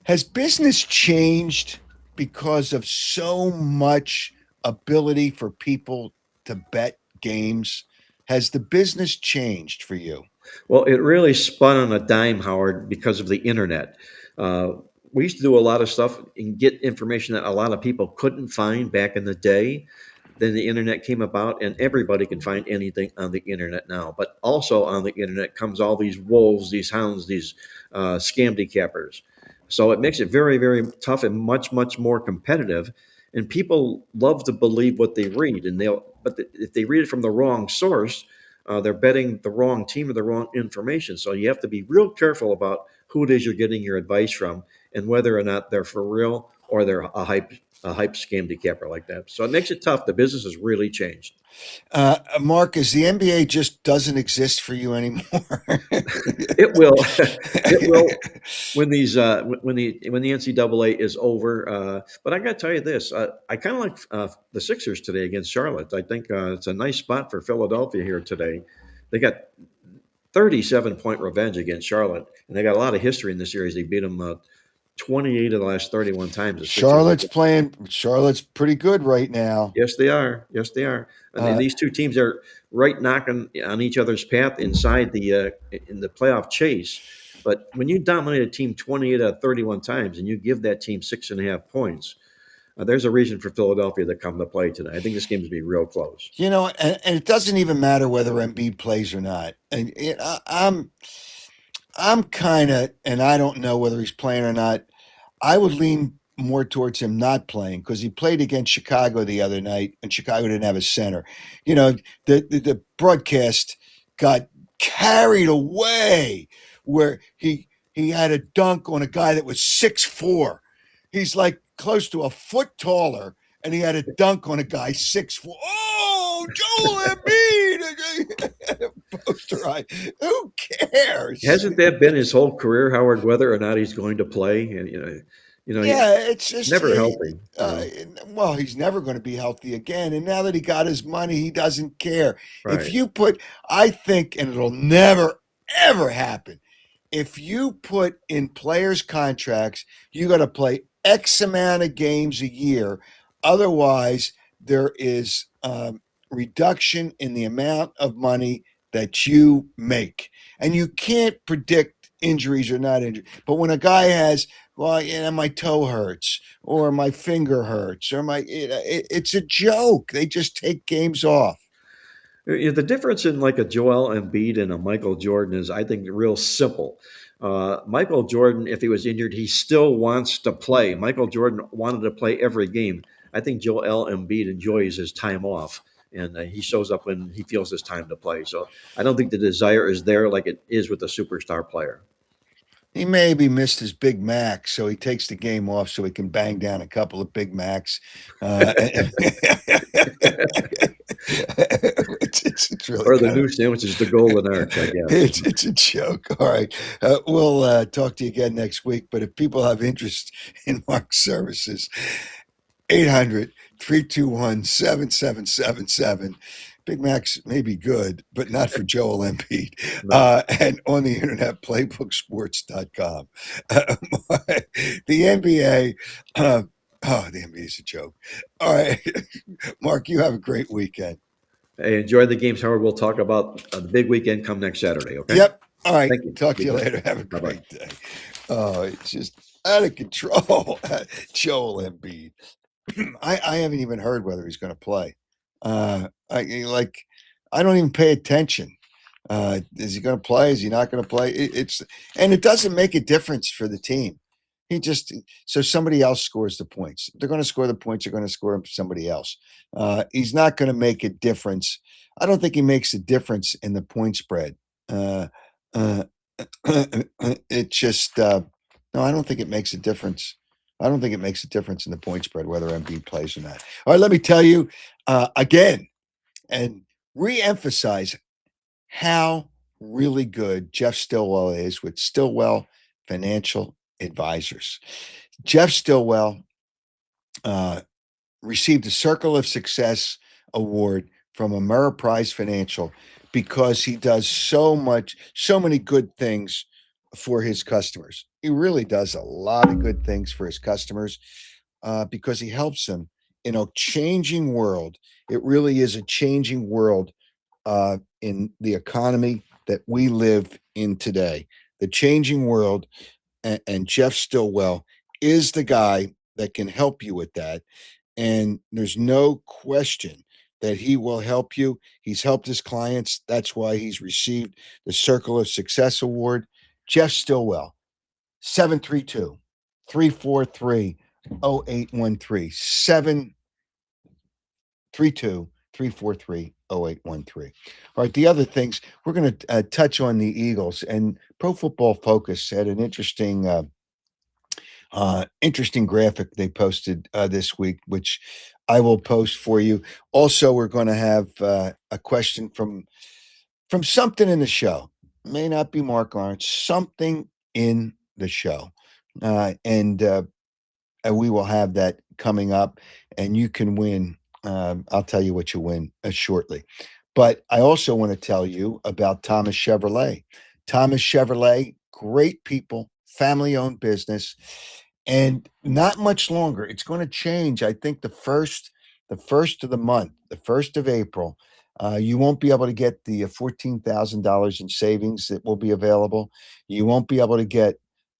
has business changed because of so much ability for people to bet games? Has the business changed for you? Well, it really spun on a dime, Howard, because of the internet. We used to do a lot of stuff and get information that a lot of people couldn't find back in the day. Then the internet came about, and everybody can find anything on the internet now. But also on the internet comes all these wolves, these hounds, these scam decappers. So it makes it very, very tough and much, much more competitive. And people love to believe what they read, but if they read it from the wrong source, they're betting the wrong team or the wrong information. So you have to be real careful about who it is you're getting your advice from and whether or not they're for real or they're a hype scam decapper like that. So it makes it tough. The business has really changed. Marcus, the NBA just doesn't exist for you anymore. It will. It will when the NCAA is over. But I got to tell you this: I kind of like the Sixers today against Charlotte. I think it's a nice spot for Philadelphia here today. They got 37-point revenge against Charlotte, and they got a lot of history in this series. They beat them 28 of the last 31 times. Charlotte's pretty good right now. Yes, they are. Yes, they are. And these two teams are right knocking on each other's path inside in the playoff chase. But when you dominate a team 28 out of 31 times and you give that team 6.5 points, there's a reason for Philadelphia to come to play tonight. I think this game's going to be real close. And it doesn't even matter whether Embiid plays or not. And I'm kind of, and I don't know whether he's playing or not. I would lean more towards him not playing because he played against Chicago the other night, and Chicago didn't have a center. The broadcast got carried away where he had a dunk on a guy that was 6'4". He's like close to a foot taller, and he had a dunk on a guy 6'4". Oh, Joel Embiid! Posterized. Who cares? Hasn't that been his whole career, Howard? Whether or not he's going to play, and it's just never healthy. Well, he's never going to be healthy again. And now that he got his money, he doesn't care. Right. If you I think, and it'll never ever happen. If you put in players' contracts, you got to play X amount of games a year. Otherwise, there is reduction in the amount of money that you make. And you can't predict injuries or not injuries. But when a guy has, my toe hurts or my finger hurts or it's a joke. They just take games off. The difference in like a Joel Embiid and a Michael Jordan is, I think, real simple. Michael Jordan, if he was injured, he still wants to play. Michael Jordan wanted to play every game. I think Joel Embiid enjoys his time off, and he shows up when he feels it's time to play. So I don't think the desire is there like it is with a superstar player. He maybe missed his Big Mac, so he takes the game off so he can bang down a couple of Big Macs. It's really or the new sandwich is the golden arch, I guess. It's a joke. All right. We'll talk to you again next week. But if people have interest in Marc's services, 800-321-7777. Big Macs may be good, but not for Joel Embiid. No. And on the internet, playbooksports.com. The NBA, the NBA is a joke. All right. Mark, you have a great weekend. Hey, enjoy the games, Howard. We'll talk about the big weekend come next Saturday, okay? Yep. All right. Thank you. Talk to Be you good. later. Have a Bye-bye. great day. Oh, it's just out of control. Joel Embiid. I haven't even heard whether he's going to play. I don't even pay attention. Is he going to play? Is he not going to play? And it doesn't make a difference for the team. So somebody else scores the points. They're going to score the points. They're going to score them for somebody else. He's not going to make a difference. I don't think he makes a difference in the point spread. Uh, uh, it just no, I don't think it makes a difference. I don't think it makes a difference in the point spread whether Embiid plays or not. All right, let me tell you again and re-emphasize how really good Jeff Stillwell is with Stillwell Financial Advisors. Jeff Stillwell received a Circle of Success award from Ameriprise Financial because he does so many good things for his customers. He really does a lot of good things for his customers because he helps them in a changing world. It really is a changing world in the economy that we live in today. The changing world, and Jeff Stillwell is the guy that can help you with that. And there's no question that he will help you. He's helped his clients. That's why he's received the Circle of Success Award. Jeff Stillwell, 732 343 0813. 732 343 0813. All right, the other things, we're going to touch on the Eagles. And Pro Football Focus had an interesting graphic they posted this week, which I will post for you. Also, we're going to have a question from something in the show. May not be Marc Lawrence, something in the show. And we will have that coming up, and you can win. I'll tell you what you win shortly. But I also want to tell you about Thomas Chevrolet. Thomas Chevrolet, great people, family-owned business, and not much longer. It's going to change. I think the first of the month, the 1st of April, you won't be able to get the $14,000 in savings that will be available. You won't be able to get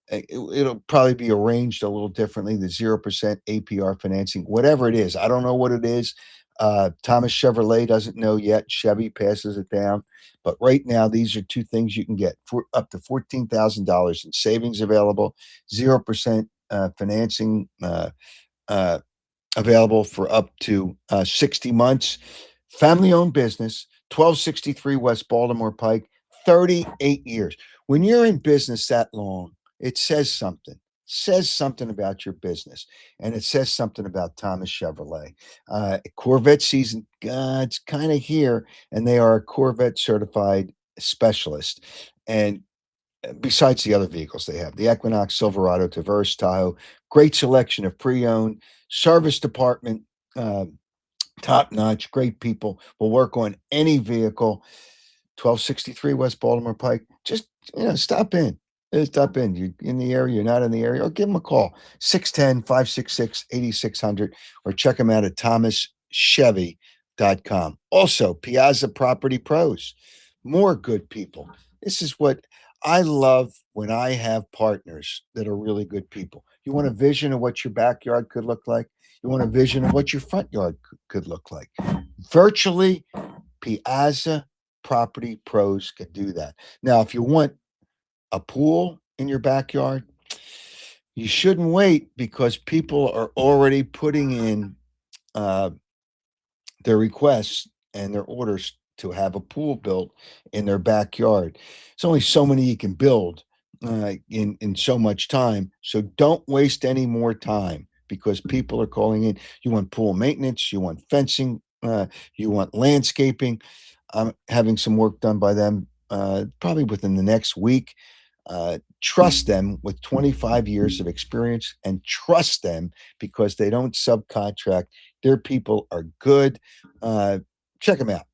it'll probably be arranged a little differently, the 0% APR financing, whatever it is. I don't know what it is. Thomas Chevrolet doesn't know yet. Chevy passes it down. But right now, these are two things you can get for up to $14,000 in savings available, 0% financing available for up to 60 months. Family-owned business, 1263 West Baltimore Pike, 38 years. When you're in business that long, it says something. Says something about your business, and it says something about Thomas Chevrolet. Corvette season, it's kind of here, and they are a Corvette certified specialist. And besides the other vehicles they have, the Equinox, Silverado, Traverse, Tahoe, great selection of pre-owned service department, top notch, great people will work on any vehicle. 1263 West Baltimore Pike. Just stop in. Stop in. You're in the area, you're not in the area, or give them a call. 610-566-8600, or check them out at thomaschevy.com. Also, Piazza Property Pros. More good people. This is what I love when I have partners that are really good people. You want a vision of what your backyard could look like? You want a vision of what your front yard could look like? Virtually, Piazza Property Pros can do that. Now, if you want a pool in your backyard, you shouldn't wait because people are already putting in their requests and their orders to have a pool built in their backyard. It's only so many you can build in so much time. So don't waste any more time because people are calling in. You want pool maintenance, you want fencing, you want landscaping. I'm having some work done by them probably within the next week. Trust them with 25 years of experience, and trust them because they don't subcontract. Their people are good. Check them out.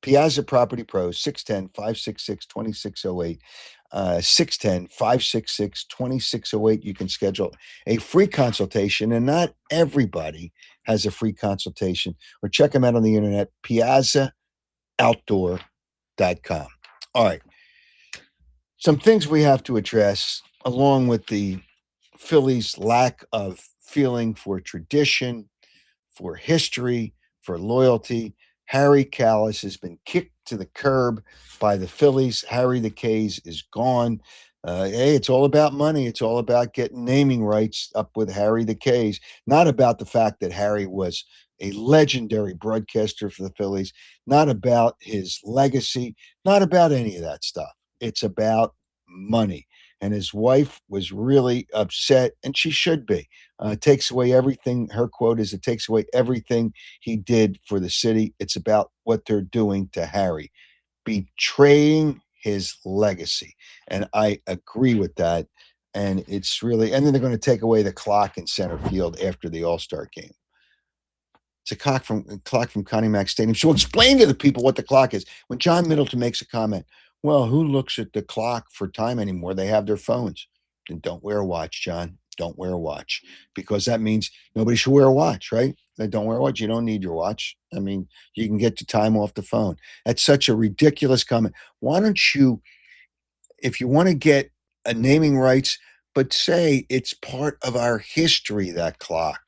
Piazza Property Pros, 610-566-2608. 610-566-2608. You can schedule a free consultation, and not everybody has a free consultation. Or check them out on the internet, piazzaoutdoor.com. All right. Some things we have to address, along with the Phillies' lack of feeling for tradition, for history, for loyalty. Harry Callis has been kicked to the curb by the Phillies. Harry the K's is gone. Hey, it's all about money. It's all about getting naming rights up with Harry the K's, not about the fact that Harry was a legendary broadcaster for the Phillies, not about his legacy, not about any of that stuff. It's about money. And his wife was really upset, and she should be. It takes away everything. Her quote is, it takes away everything he did for the city. It's about what they're doing to Harry, betraying his legacy. And I agree with that. And it's really, and then they're going to take away the clock in center field after the All-Star game. It's a clock from Connie Mack Stadium. So explain to the people what the clock is. When John Middleton makes a comment, well, who looks at the clock for time anymore? They have their phones. Then don't wear a watch, John. Don't wear a watch, because that means nobody should wear a watch, right? They don't wear a watch. You don't need your watch. I mean, you can get your time off the phone. That's such a ridiculous comment. Why don't you, if you want to get a naming rights, but say it's part of our history, that clock.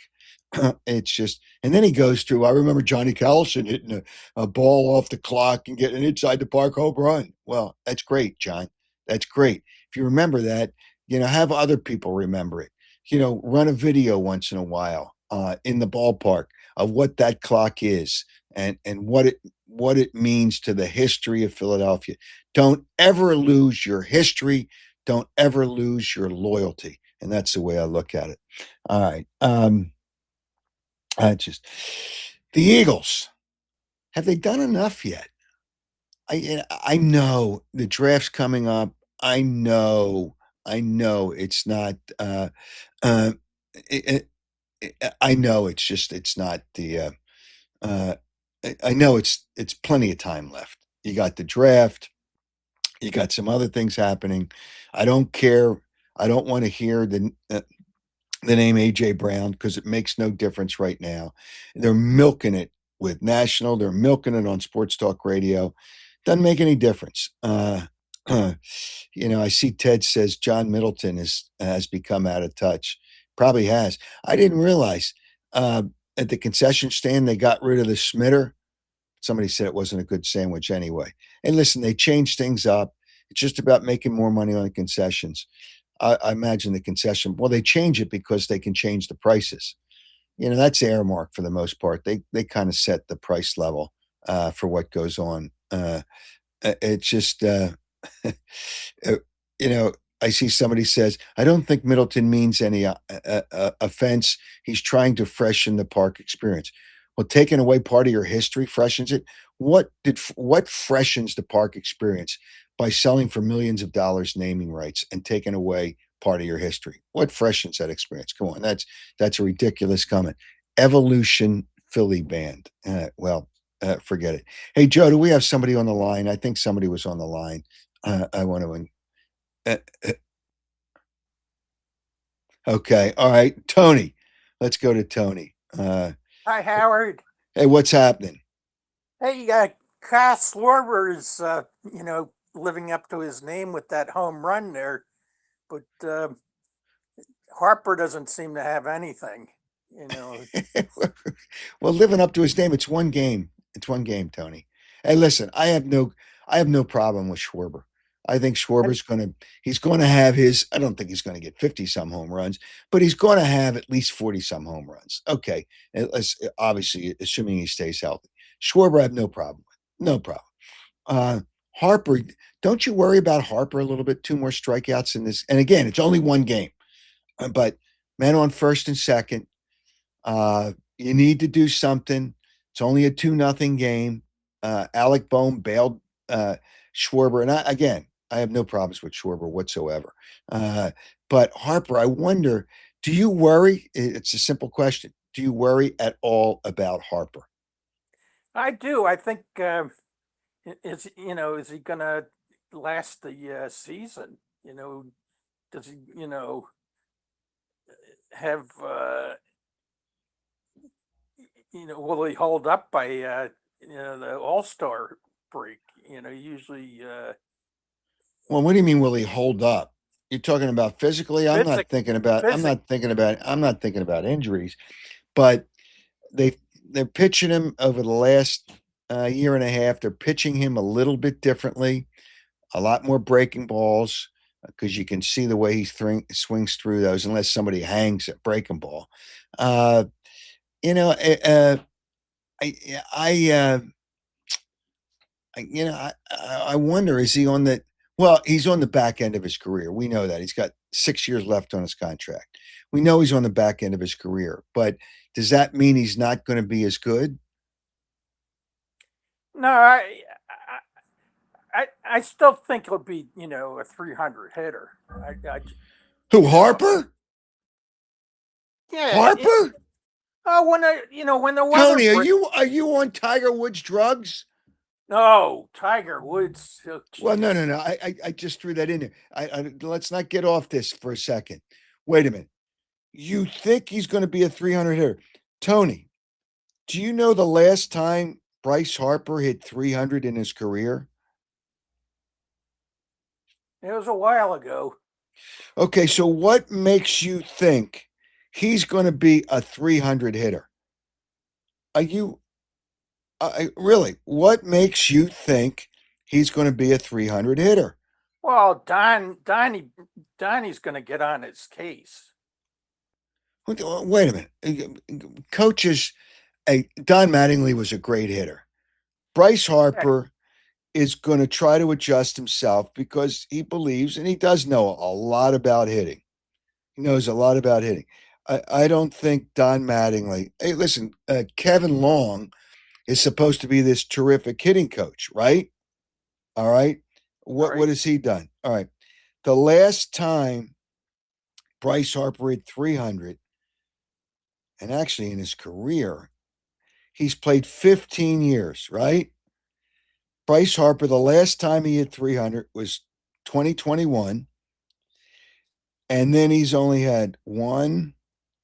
It's just, and then he goes through. I remember Johnny Callison hitting a ball off the clock and getting inside the park home run. Well, that's great, John. That's great. If you remember that, have other people remember it. Run a video once in a while in the ballpark of what that clock is and what it means to the history of Philadelphia. Don't ever lose your history. Don't ever lose your loyalty. And that's the way I look at it. All right. The Eagles, have they done enough yet? I know the draft's coming up. I know it's not. Uh, it, I know it's not the. I know it's plenty of time left. You got the draft. You got some other things happening. I don't care. I don't want to hear the name AJ Brown, because it makes no difference right now. They're milking it with national. They're milking it on sports talk radio. Doesn't make any difference. I see Ted says John Middleton has become out of touch. Probably has. I didn't realize at the concession stand they got rid of the Smitter. Somebody said it wasn't a good sandwich anyway. And listen, they changed things up. It's just about making more money on the concessions. I imagine the concession, well, they change it because they can change the prices. That's Airmark for the most part. They kind of set the price level for what goes on. It's just, I see somebody says, I don't think Middleton means any offense. He's trying to freshen the park experience. Well, taking away part of your history freshens it. What freshens the park experience by selling for millions of dollars naming rights and taking away part of your history? What freshens that experience? Come on, that's a ridiculous comment. Evolution Philly band. Forget it. Hey, Joe, do we have somebody on the line? I think somebody was on the line. I want to. Okay, all right, Tony. Let's go to Tony. Hi, Howard. Hey, what's happening? Hey, Kyle Schwarber is, living up to his name with that home run there, but Harper doesn't seem to have anything. Well, living up to his name. It's one game. It's one game, Tony. Hey, listen, I have no problem with Schwarber. I think Schwarber's he's going to have I don't think he's going to get 50 some home runs, but he's going to have at least 40 some home runs. Okay. Obviously, assuming he stays healthy. Schwarber, I have no problem with. No problem. Harper, don't you worry about Harper a little bit? 2 more strikeouts in this. And again, it's only one game, but man on first and second, you need to do something. It's only a 2-0 game. Alec Bohm bailed Schwarber. And again, I have no problems with Schwarber whatsoever. But Harper, I wonder, do you worry? It's a simple question. Do you worry at all about Harper? I do. I think is he gonna last the season? Does he have will he hold up by the All-Star break? Usually Well, what do you mean? Will he hold up? You're talking about physically. I'm not physic thinking about. I'm physic. not thinking about. I'm not thinking about injuries. But they're pitching him over the last year and a half. They're pitching him a little bit differently, a lot more breaking balls because you can see the way he swings through those. Unless somebody hangs a breaking ball, uh, you know, I, I, I wonder, is he on the, well, he's on the back end of his career. We know that he's got 6 years left on his contract. We know he's on the back end of his career, but does that mean he's not going to be as good? No, I still think he'll be a 300 hitter. Who, you know, Harper? yeah. Harper? When the weather Tony, breaks. are you on Tiger Woods drugs? No, Tiger Woods. Oh, Well, no, jeez. I just threw that in there. Let's not get off this for a second. Wait a minute. You think he's going to be a 300 hitter? Tony, do you know the last time Bryce Harper hit 300 in his career? It was a while ago. Okay, so what makes you think he's going to be a 300 hitter? Are you really? What makes you think he's going to be a 300 hitter? Well, Donnie's going to get on his case. Wait a minute. Coaches, Don Mattingly was a great hitter. Bryce Harper is going to try to adjust himself because he believes, and he does know a lot about hitting. He knows a lot about hitting. I don't think Don Mattingly. Hey, listen, Kevin Long is supposed to be this terrific hitting coach, right? All right. What Right. has he done? All right. The last time Bryce Harper hit 300, and actually in his career, he's played 15 years, right? Bryce Harper, the last time he hit 300 was 2021. And then he's only had 1,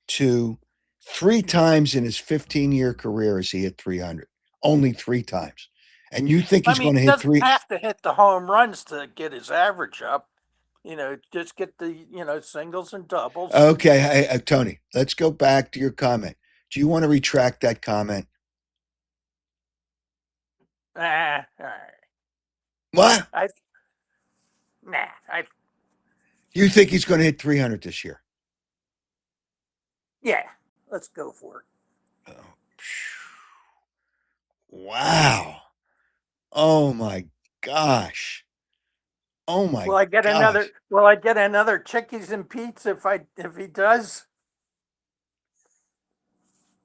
2, 3 times in his 15-year career has he hit 300. Only 3 times. And you think I he's mean, going to he hit doesn't 3? have to hit the home runs to get his average up. Just get the singles and doubles. Okay, hey, Tony, let's go back to your comment. Do you want to retract that comment? All right. What? I You think he's going to hit 300 this year? yeah. Let's go for it. Oh, wow. Oh my gosh. Oh my Will I get gosh. another Chickies and Pete's if he does?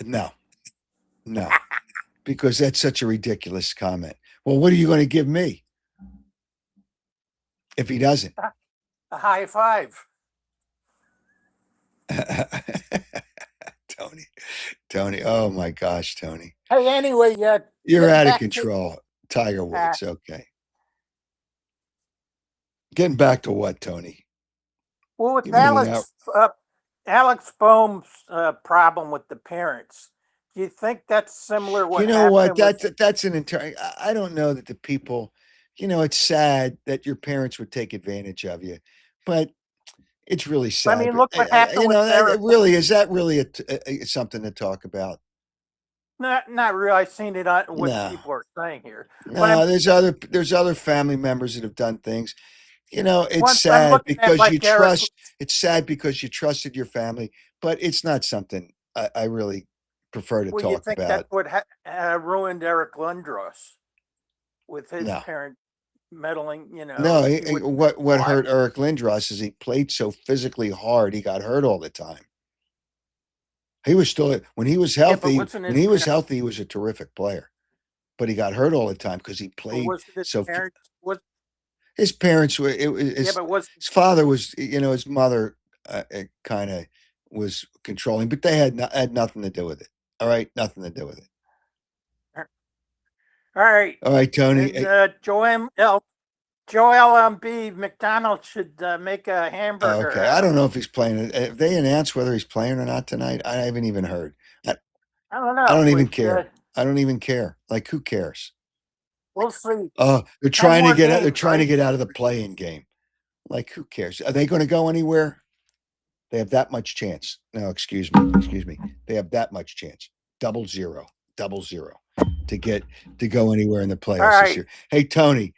No, because that's such a ridiculous comment. Well, what are you going to give me if he doesn't? A high five. Tony. Oh my gosh, Tony. Hey, anyway, You're getting out of back to control. Tiger Woods. Okay. Getting back to what, Tony? well, with You meaning out? Alex Boehm's problem with the parents. Do you think that's similar You what know what? happened with? That's an entire. I don't know that the people. It's sad that your parents would take advantage of you, but it's really I sad. mean, But look what happened with it Eric. really is that really something to talk about? Not really. I've seen it on what No, people are saying here. But no. There's other family members that have done things. It's once I'm sad looking at because you like Eric. trust. It's sad because you trusted your family, but it's not something I really prefer to Well, you talk think that's about. what ruined Eric Lindros with his No. parent meddling? No, He would what watch. hurt Eric Lindros is he played so physically hard. He got hurt all the time. He was still when he was Yeah, but healthy. wasn't When his he was parent? healthy, he was a terrific player. But he got hurt all the time because he But played was his so. parents? Was his parents were. Yeah, but His father was. His mother kind of was controlling, but they had nothing to do with it. All right, nothing to do with it. all right. All right, Tony. And Joel Embiid, McDonald's should make a hamburger. Okay, I don't know if he's playing. Have they announced whether he's playing or not tonight? I haven't even heard. I don't know. I don't even but, care. I don't even care. Like, who cares? We'll see. They're trying to more get out. They're games, trying to right? get out of the play-in game. Like, who cares? Are they going to go anywhere? They have that much chance. No, excuse me. They have that much chance. 0-0 to go anywhere in the playoffs All this right. year. Hey, Tony,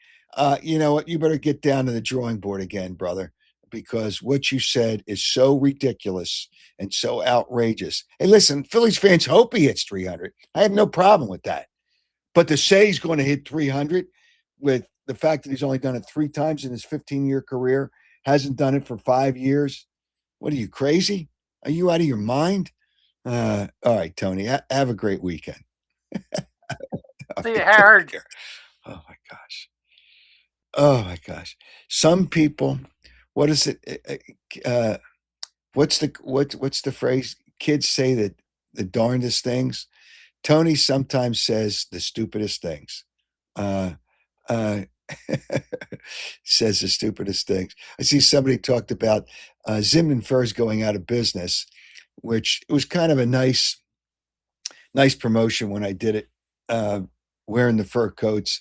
you know what? You better get down to the drawing board again, brother, because what you said is so ridiculous and so outrageous. Hey, listen, Phillies fans hope he hits 300. I have no problem with that. But to say he's going to hit 300 with the fact that he's only done it 3 times in his 15-year career, hasn't done it for 5 years. What are you, crazy? Are you out of your mind? All right, Tony, have a great weekend. See you, Howard. Oh my gosh. Oh my gosh. Some people, what is it? What's the phrase? Kids say that the darndest things. Tony sometimes says the stupidest things. Says the stupidest things. I see somebody talked about Zimmerman Furs going out of business, which it was kind of a nice promotion when I did it, wearing the fur coats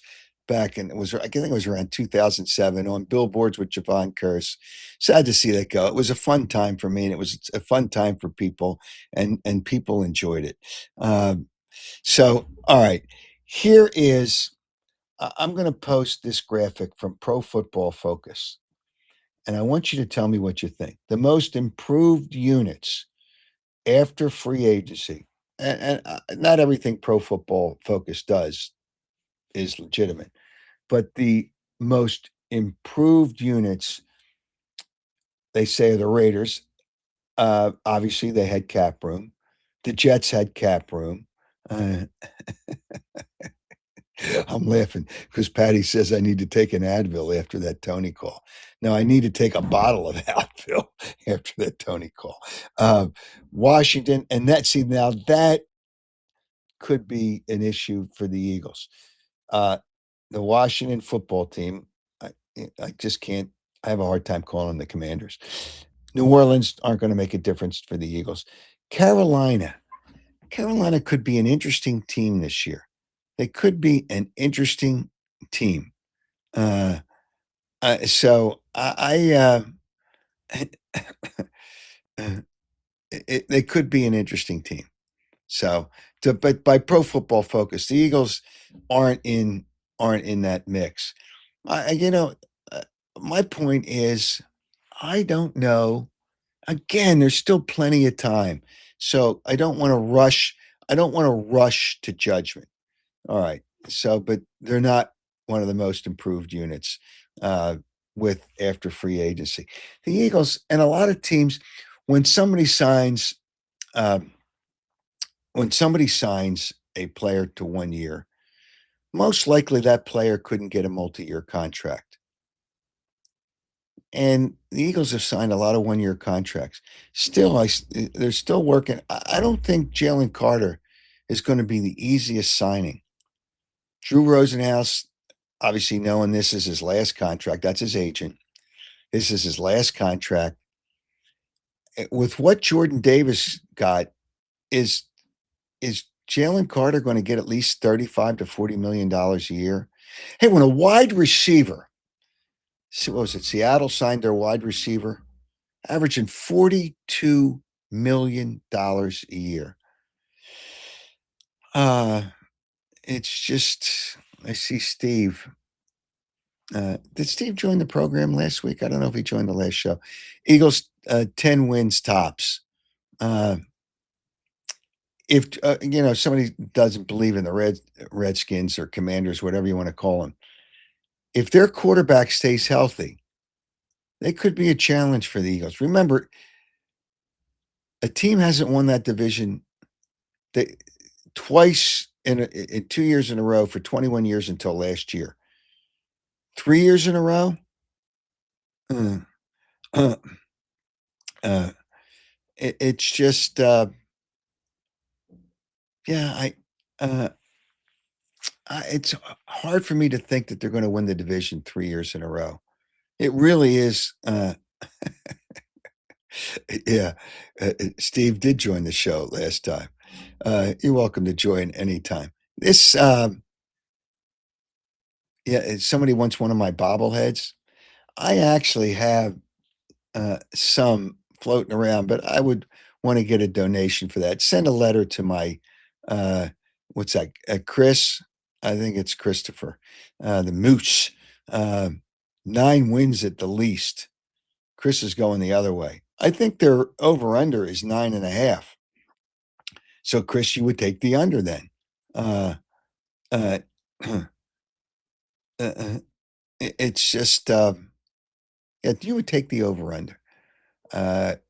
back in, I think it was around 2007 on billboards with Javon Curse. Sad to see that go. It was a fun time for me, and it was a fun time for people, and people enjoyed it. So, all right, here is, I'm going to post this graphic from Pro Football Focus, and I want you to tell me what you think. The most improved units after free agency, and not everything Pro Football Focus does is legitimate, but the most improved units, they say, are the Raiders. Obviously, they had cap room. The Jets had cap room. I'm laughing because Patty says I need to take an Advil after that Tony call. Now I need to take a bottle of Advil after that Tony call. Washington, and now that could be an issue for the Eagles. The Washington football team, I just can't. I have a hard time calling the Commanders. New Orleans aren't going to make a difference for the Eagles. Carolina could be an interesting team this year. They could be an interesting team. So they could be an interesting team. So, but by Pro Football Focus, the Eagles aren't in that mix. My point is, I don't know. Again, there's still plenty of time, so I don't want to rush. I don't want to rush to judgment. All right. So, but they're not one of the most improved units with after free agency. The Eagles and a lot of teams, when somebody signs a player to 1 year, most likely that player couldn't get a multi-year contract. And the Eagles have signed a lot of 1-year contracts. Still, they're still working. I don't think Jalen Carter is going to be the easiest signing. Drew Rosenhaus, obviously knowing this is his last contract, that's his agent. This is his last contract. With what Jordan Davis got, is Jalen Carter going to get at least $35 to $40 million a year? Hey, when a wide receiver, what was it? Seattle signed their wide receiver, averaging $42 million a year. It's just, I see Steve. Did Steve join the program last week? I don't know if he joined the last show. Eagles 10 wins tops. If somebody doesn't believe in the Redskins or Commanders, whatever you want to call them, if their quarterback stays healthy, they could be a challenge for the Eagles. Remember, a team hasn't won that division twice in 2 years in a row for 21 years until last year. 3 years in a row, uh, uh, it's just, yeah, uh, it's hard for me to think that they're going to win the division 3 years in a row. It really is. Yeah, Steve did join the show last time. You're welcome to join anytime. This, yeah, somebody wants one of my bobbleheads. I actually have some floating around, but I would want to get a donation for that. Send a letter to my, uh, what's that? Chris, I think it's Christopher, the Moose. 9 wins at the least. Chris is going the other way. I think their over under is 9.5. So, Chris, you would take the under then. Uh, uh, it's just, yeah, you would take the over under.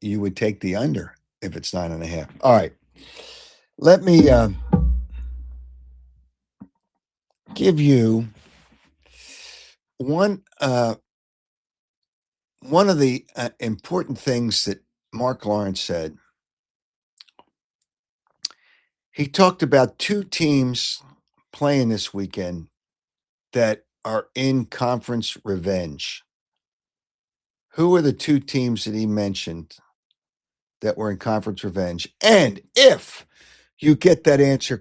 You would take the under if it's 9.5. All right. Let me give you one one of the important things that Marc Lawrence said. He talked about 2 teams playing this weekend that are in conference revenge. Who are the 2 teams that he mentioned that were in conference revenge? And if you get that answer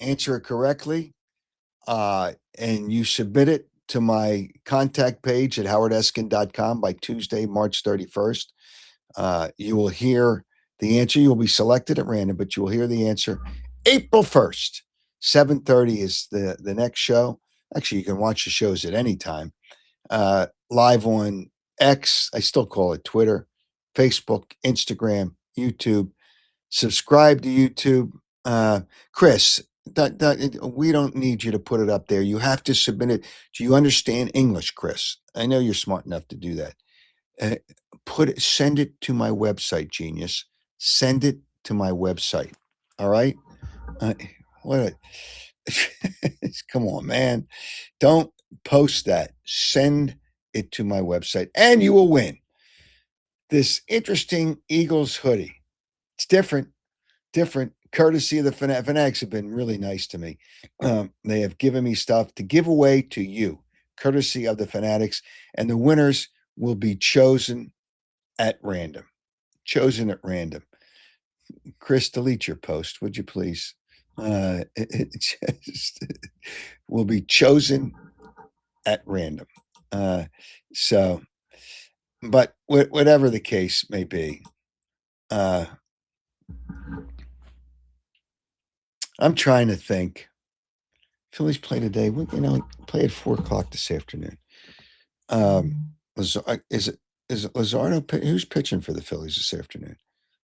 answer it correctly, and you submit it to my contact page at howardeskin.com by Tuesday, March 31st, you will hear the answer. You'll be selected at random, but you will hear the answer April 1st. 7:30 is the next show. Actually, you can watch the shows at any time. Live on X, I still call it Twitter, Facebook, Instagram, YouTube. Subscribe to YouTube. Chris, we don't need you to put it up there. You have to submit it. Do you understand English, Chris? I know you're smart enough to do that. Send it to my website, genius. Send it to my website. All right. What? Come on, man. Don't post that. Send it to my website, and you will win this interesting Eagles hoodie. It's different. Courtesy of the Fanatics have been really nice to me. They have given me stuff to give away to you, courtesy of the Fanatics, and the winners will be chosen at random. Chris, delete your post, would you please? It just will be chosen at random. So, but whatever the case may be, I'm trying to think. Phillies play today. Play at 4 o'clock this afternoon. Is it Luzardo? Who's pitching for the Phillies this afternoon?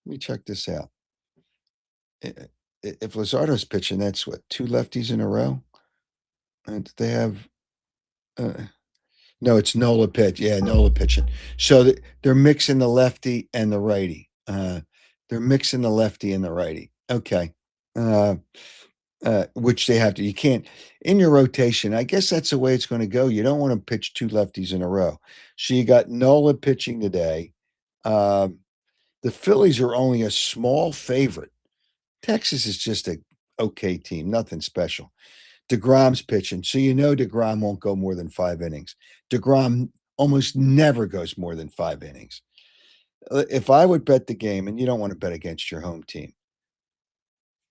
Let me check this out. If Luzardo's pitching, that's what, 2 lefties in a row. And they have, no, it's Nola pitch. Yeah, Nola pitching. So they're mixing the lefty and the righty. Okay. Which they have to. You can't in your rotation. I guess that's the way it's going to go. You don't want to pitch 2 lefties in a row. So you got Nola pitching today. The Phillies are only a small favorite. Texas is just a okay team, nothing special. DeGrom's pitching, so DeGrom won't go more than 5 innings. DeGrom almost never goes more than 5 innings. If I would bet the game, and you don't want to bet against your home team,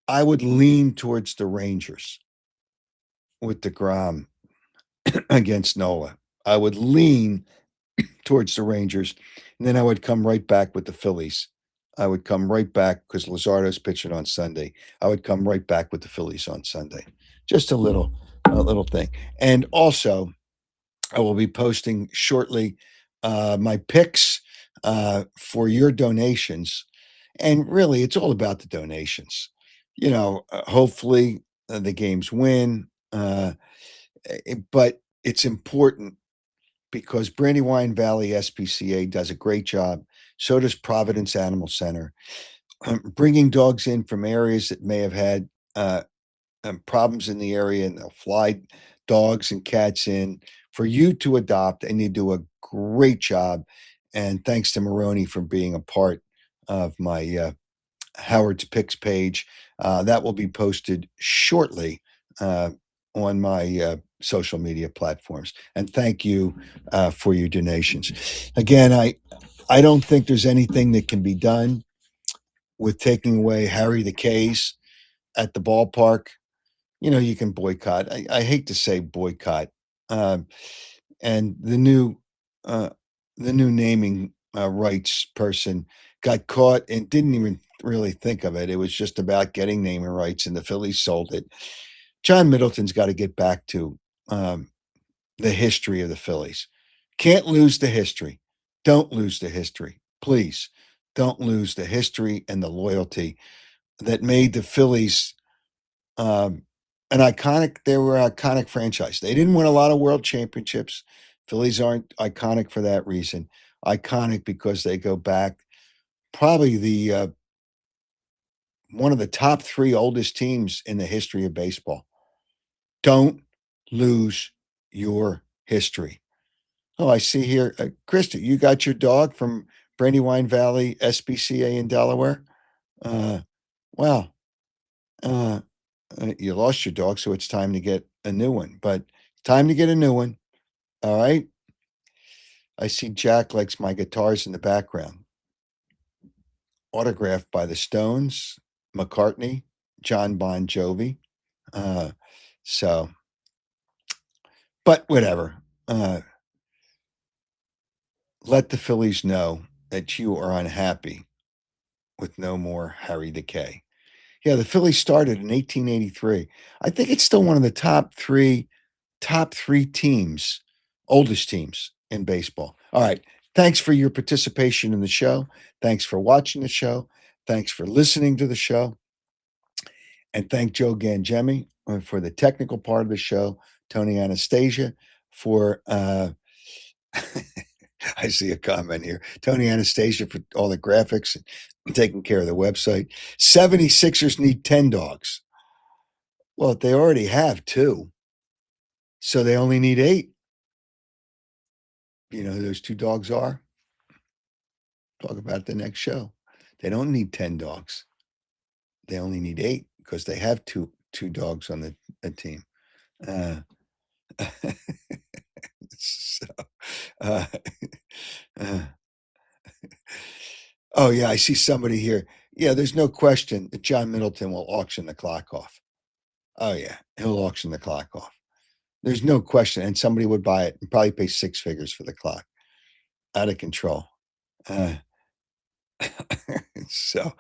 I would lean towards the Rangers with DeGrom against Nola. I would lean towards the Rangers, and then I would come right back with the Phillies. I would come right back because Luzardo's pitching on Sunday. I would come right back with the Phillies on Sunday. Just a little thing. And also, I will be posting shortly my picks for your donations. And really, it's all about the donations. Hopefully the games win. But it's important because Brandywine Valley SPCA does a great job. So does Providence Animal Center. Bringing dogs in from areas that may have had problems in the area, and they'll fly dogs and cats in for you to adopt, and they do a great job. And thanks to Maroney for being a part of my Howard's Picks page. That will be posted shortly on my social media platforms. And thank you for your donations. Again, I don't think there's anything that can be done with taking away Harry the K's at the ballpark. You can boycott. I hate to say boycott. Um, and uh, the new naming rights person got caught and didn't even really think of it. It was just about getting naming rights, and the Phillies sold it. John Middleton's got to get back to the history of the Phillies. Can't lose the history. Don't lose the history. Please don't lose the history and the loyalty that made the Phillies an iconic. They were an iconic franchise. They didn't win a lot of world championships. Phillies aren't iconic for that reason. Iconic because they go back probably the one of the top 3 oldest teams in the history of baseball. Don't lose your history. Oh, I see here, Krista, you got your dog from Brandywine Valley SPCA in Delaware. Wow. You lost your dog, so it's time to get a new one. But time to get a new one. All right. I see Jack likes my guitars in the background. Autographed by the Stones, McCartney, John Bon Jovi. So, but whatever. Let the Phillies know that you are unhappy with no more Harry the K. Yeah, the Phillies started in 1883. I think it's still one of the top three teams, oldest teams in baseball. All right. Thanks for your participation in the show. Thanks for watching the show. Thanks for listening to the show. And thank Joe Gangemi for the technical part of the show. Tony Anastasia for I see a comment here. Tony Anastasia for all the graphics and taking care of the website. 76ers need 10 dogs. Well, they already have 2. So they only need 8. You know who those 2 dogs are? Talk about the next show. They don't need 10 dogs. They only need 8 because they have two dogs on the team. So, uh, oh yeah, I see somebody here. Yeah, there's no question that John Middleton will auction the clock off. Oh yeah, he'll auction the clock off. There's no question, and somebody would buy it and probably pay 6 figures for the clock. Out of control. So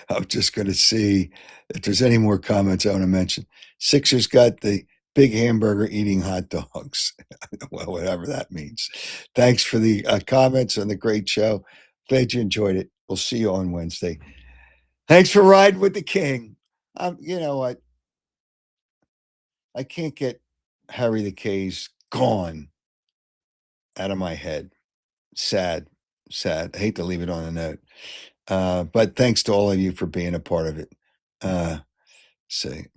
I'm just going to see if there's any more comments I want to mention. Sixers got the big hamburger eating hot dogs. Well, whatever that means. Thanks for the comments on the great show. Glad you enjoyed it. We'll see you on Wednesday. Thanks for riding with the king. You know what? I can't get Harry the K's gone out of my head. Sad. I hate to leave it on a note. But thanks to all of you for being a part of it.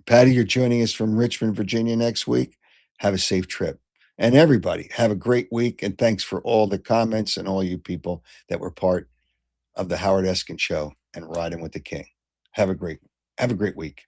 Patty, you're joining us from Richmond, Virginia next week. Have a safe trip. And everybody, have a great week. And thanks for all the comments and all you people that were part of the Howard Eskin Show and Riding with the King. Have a great week.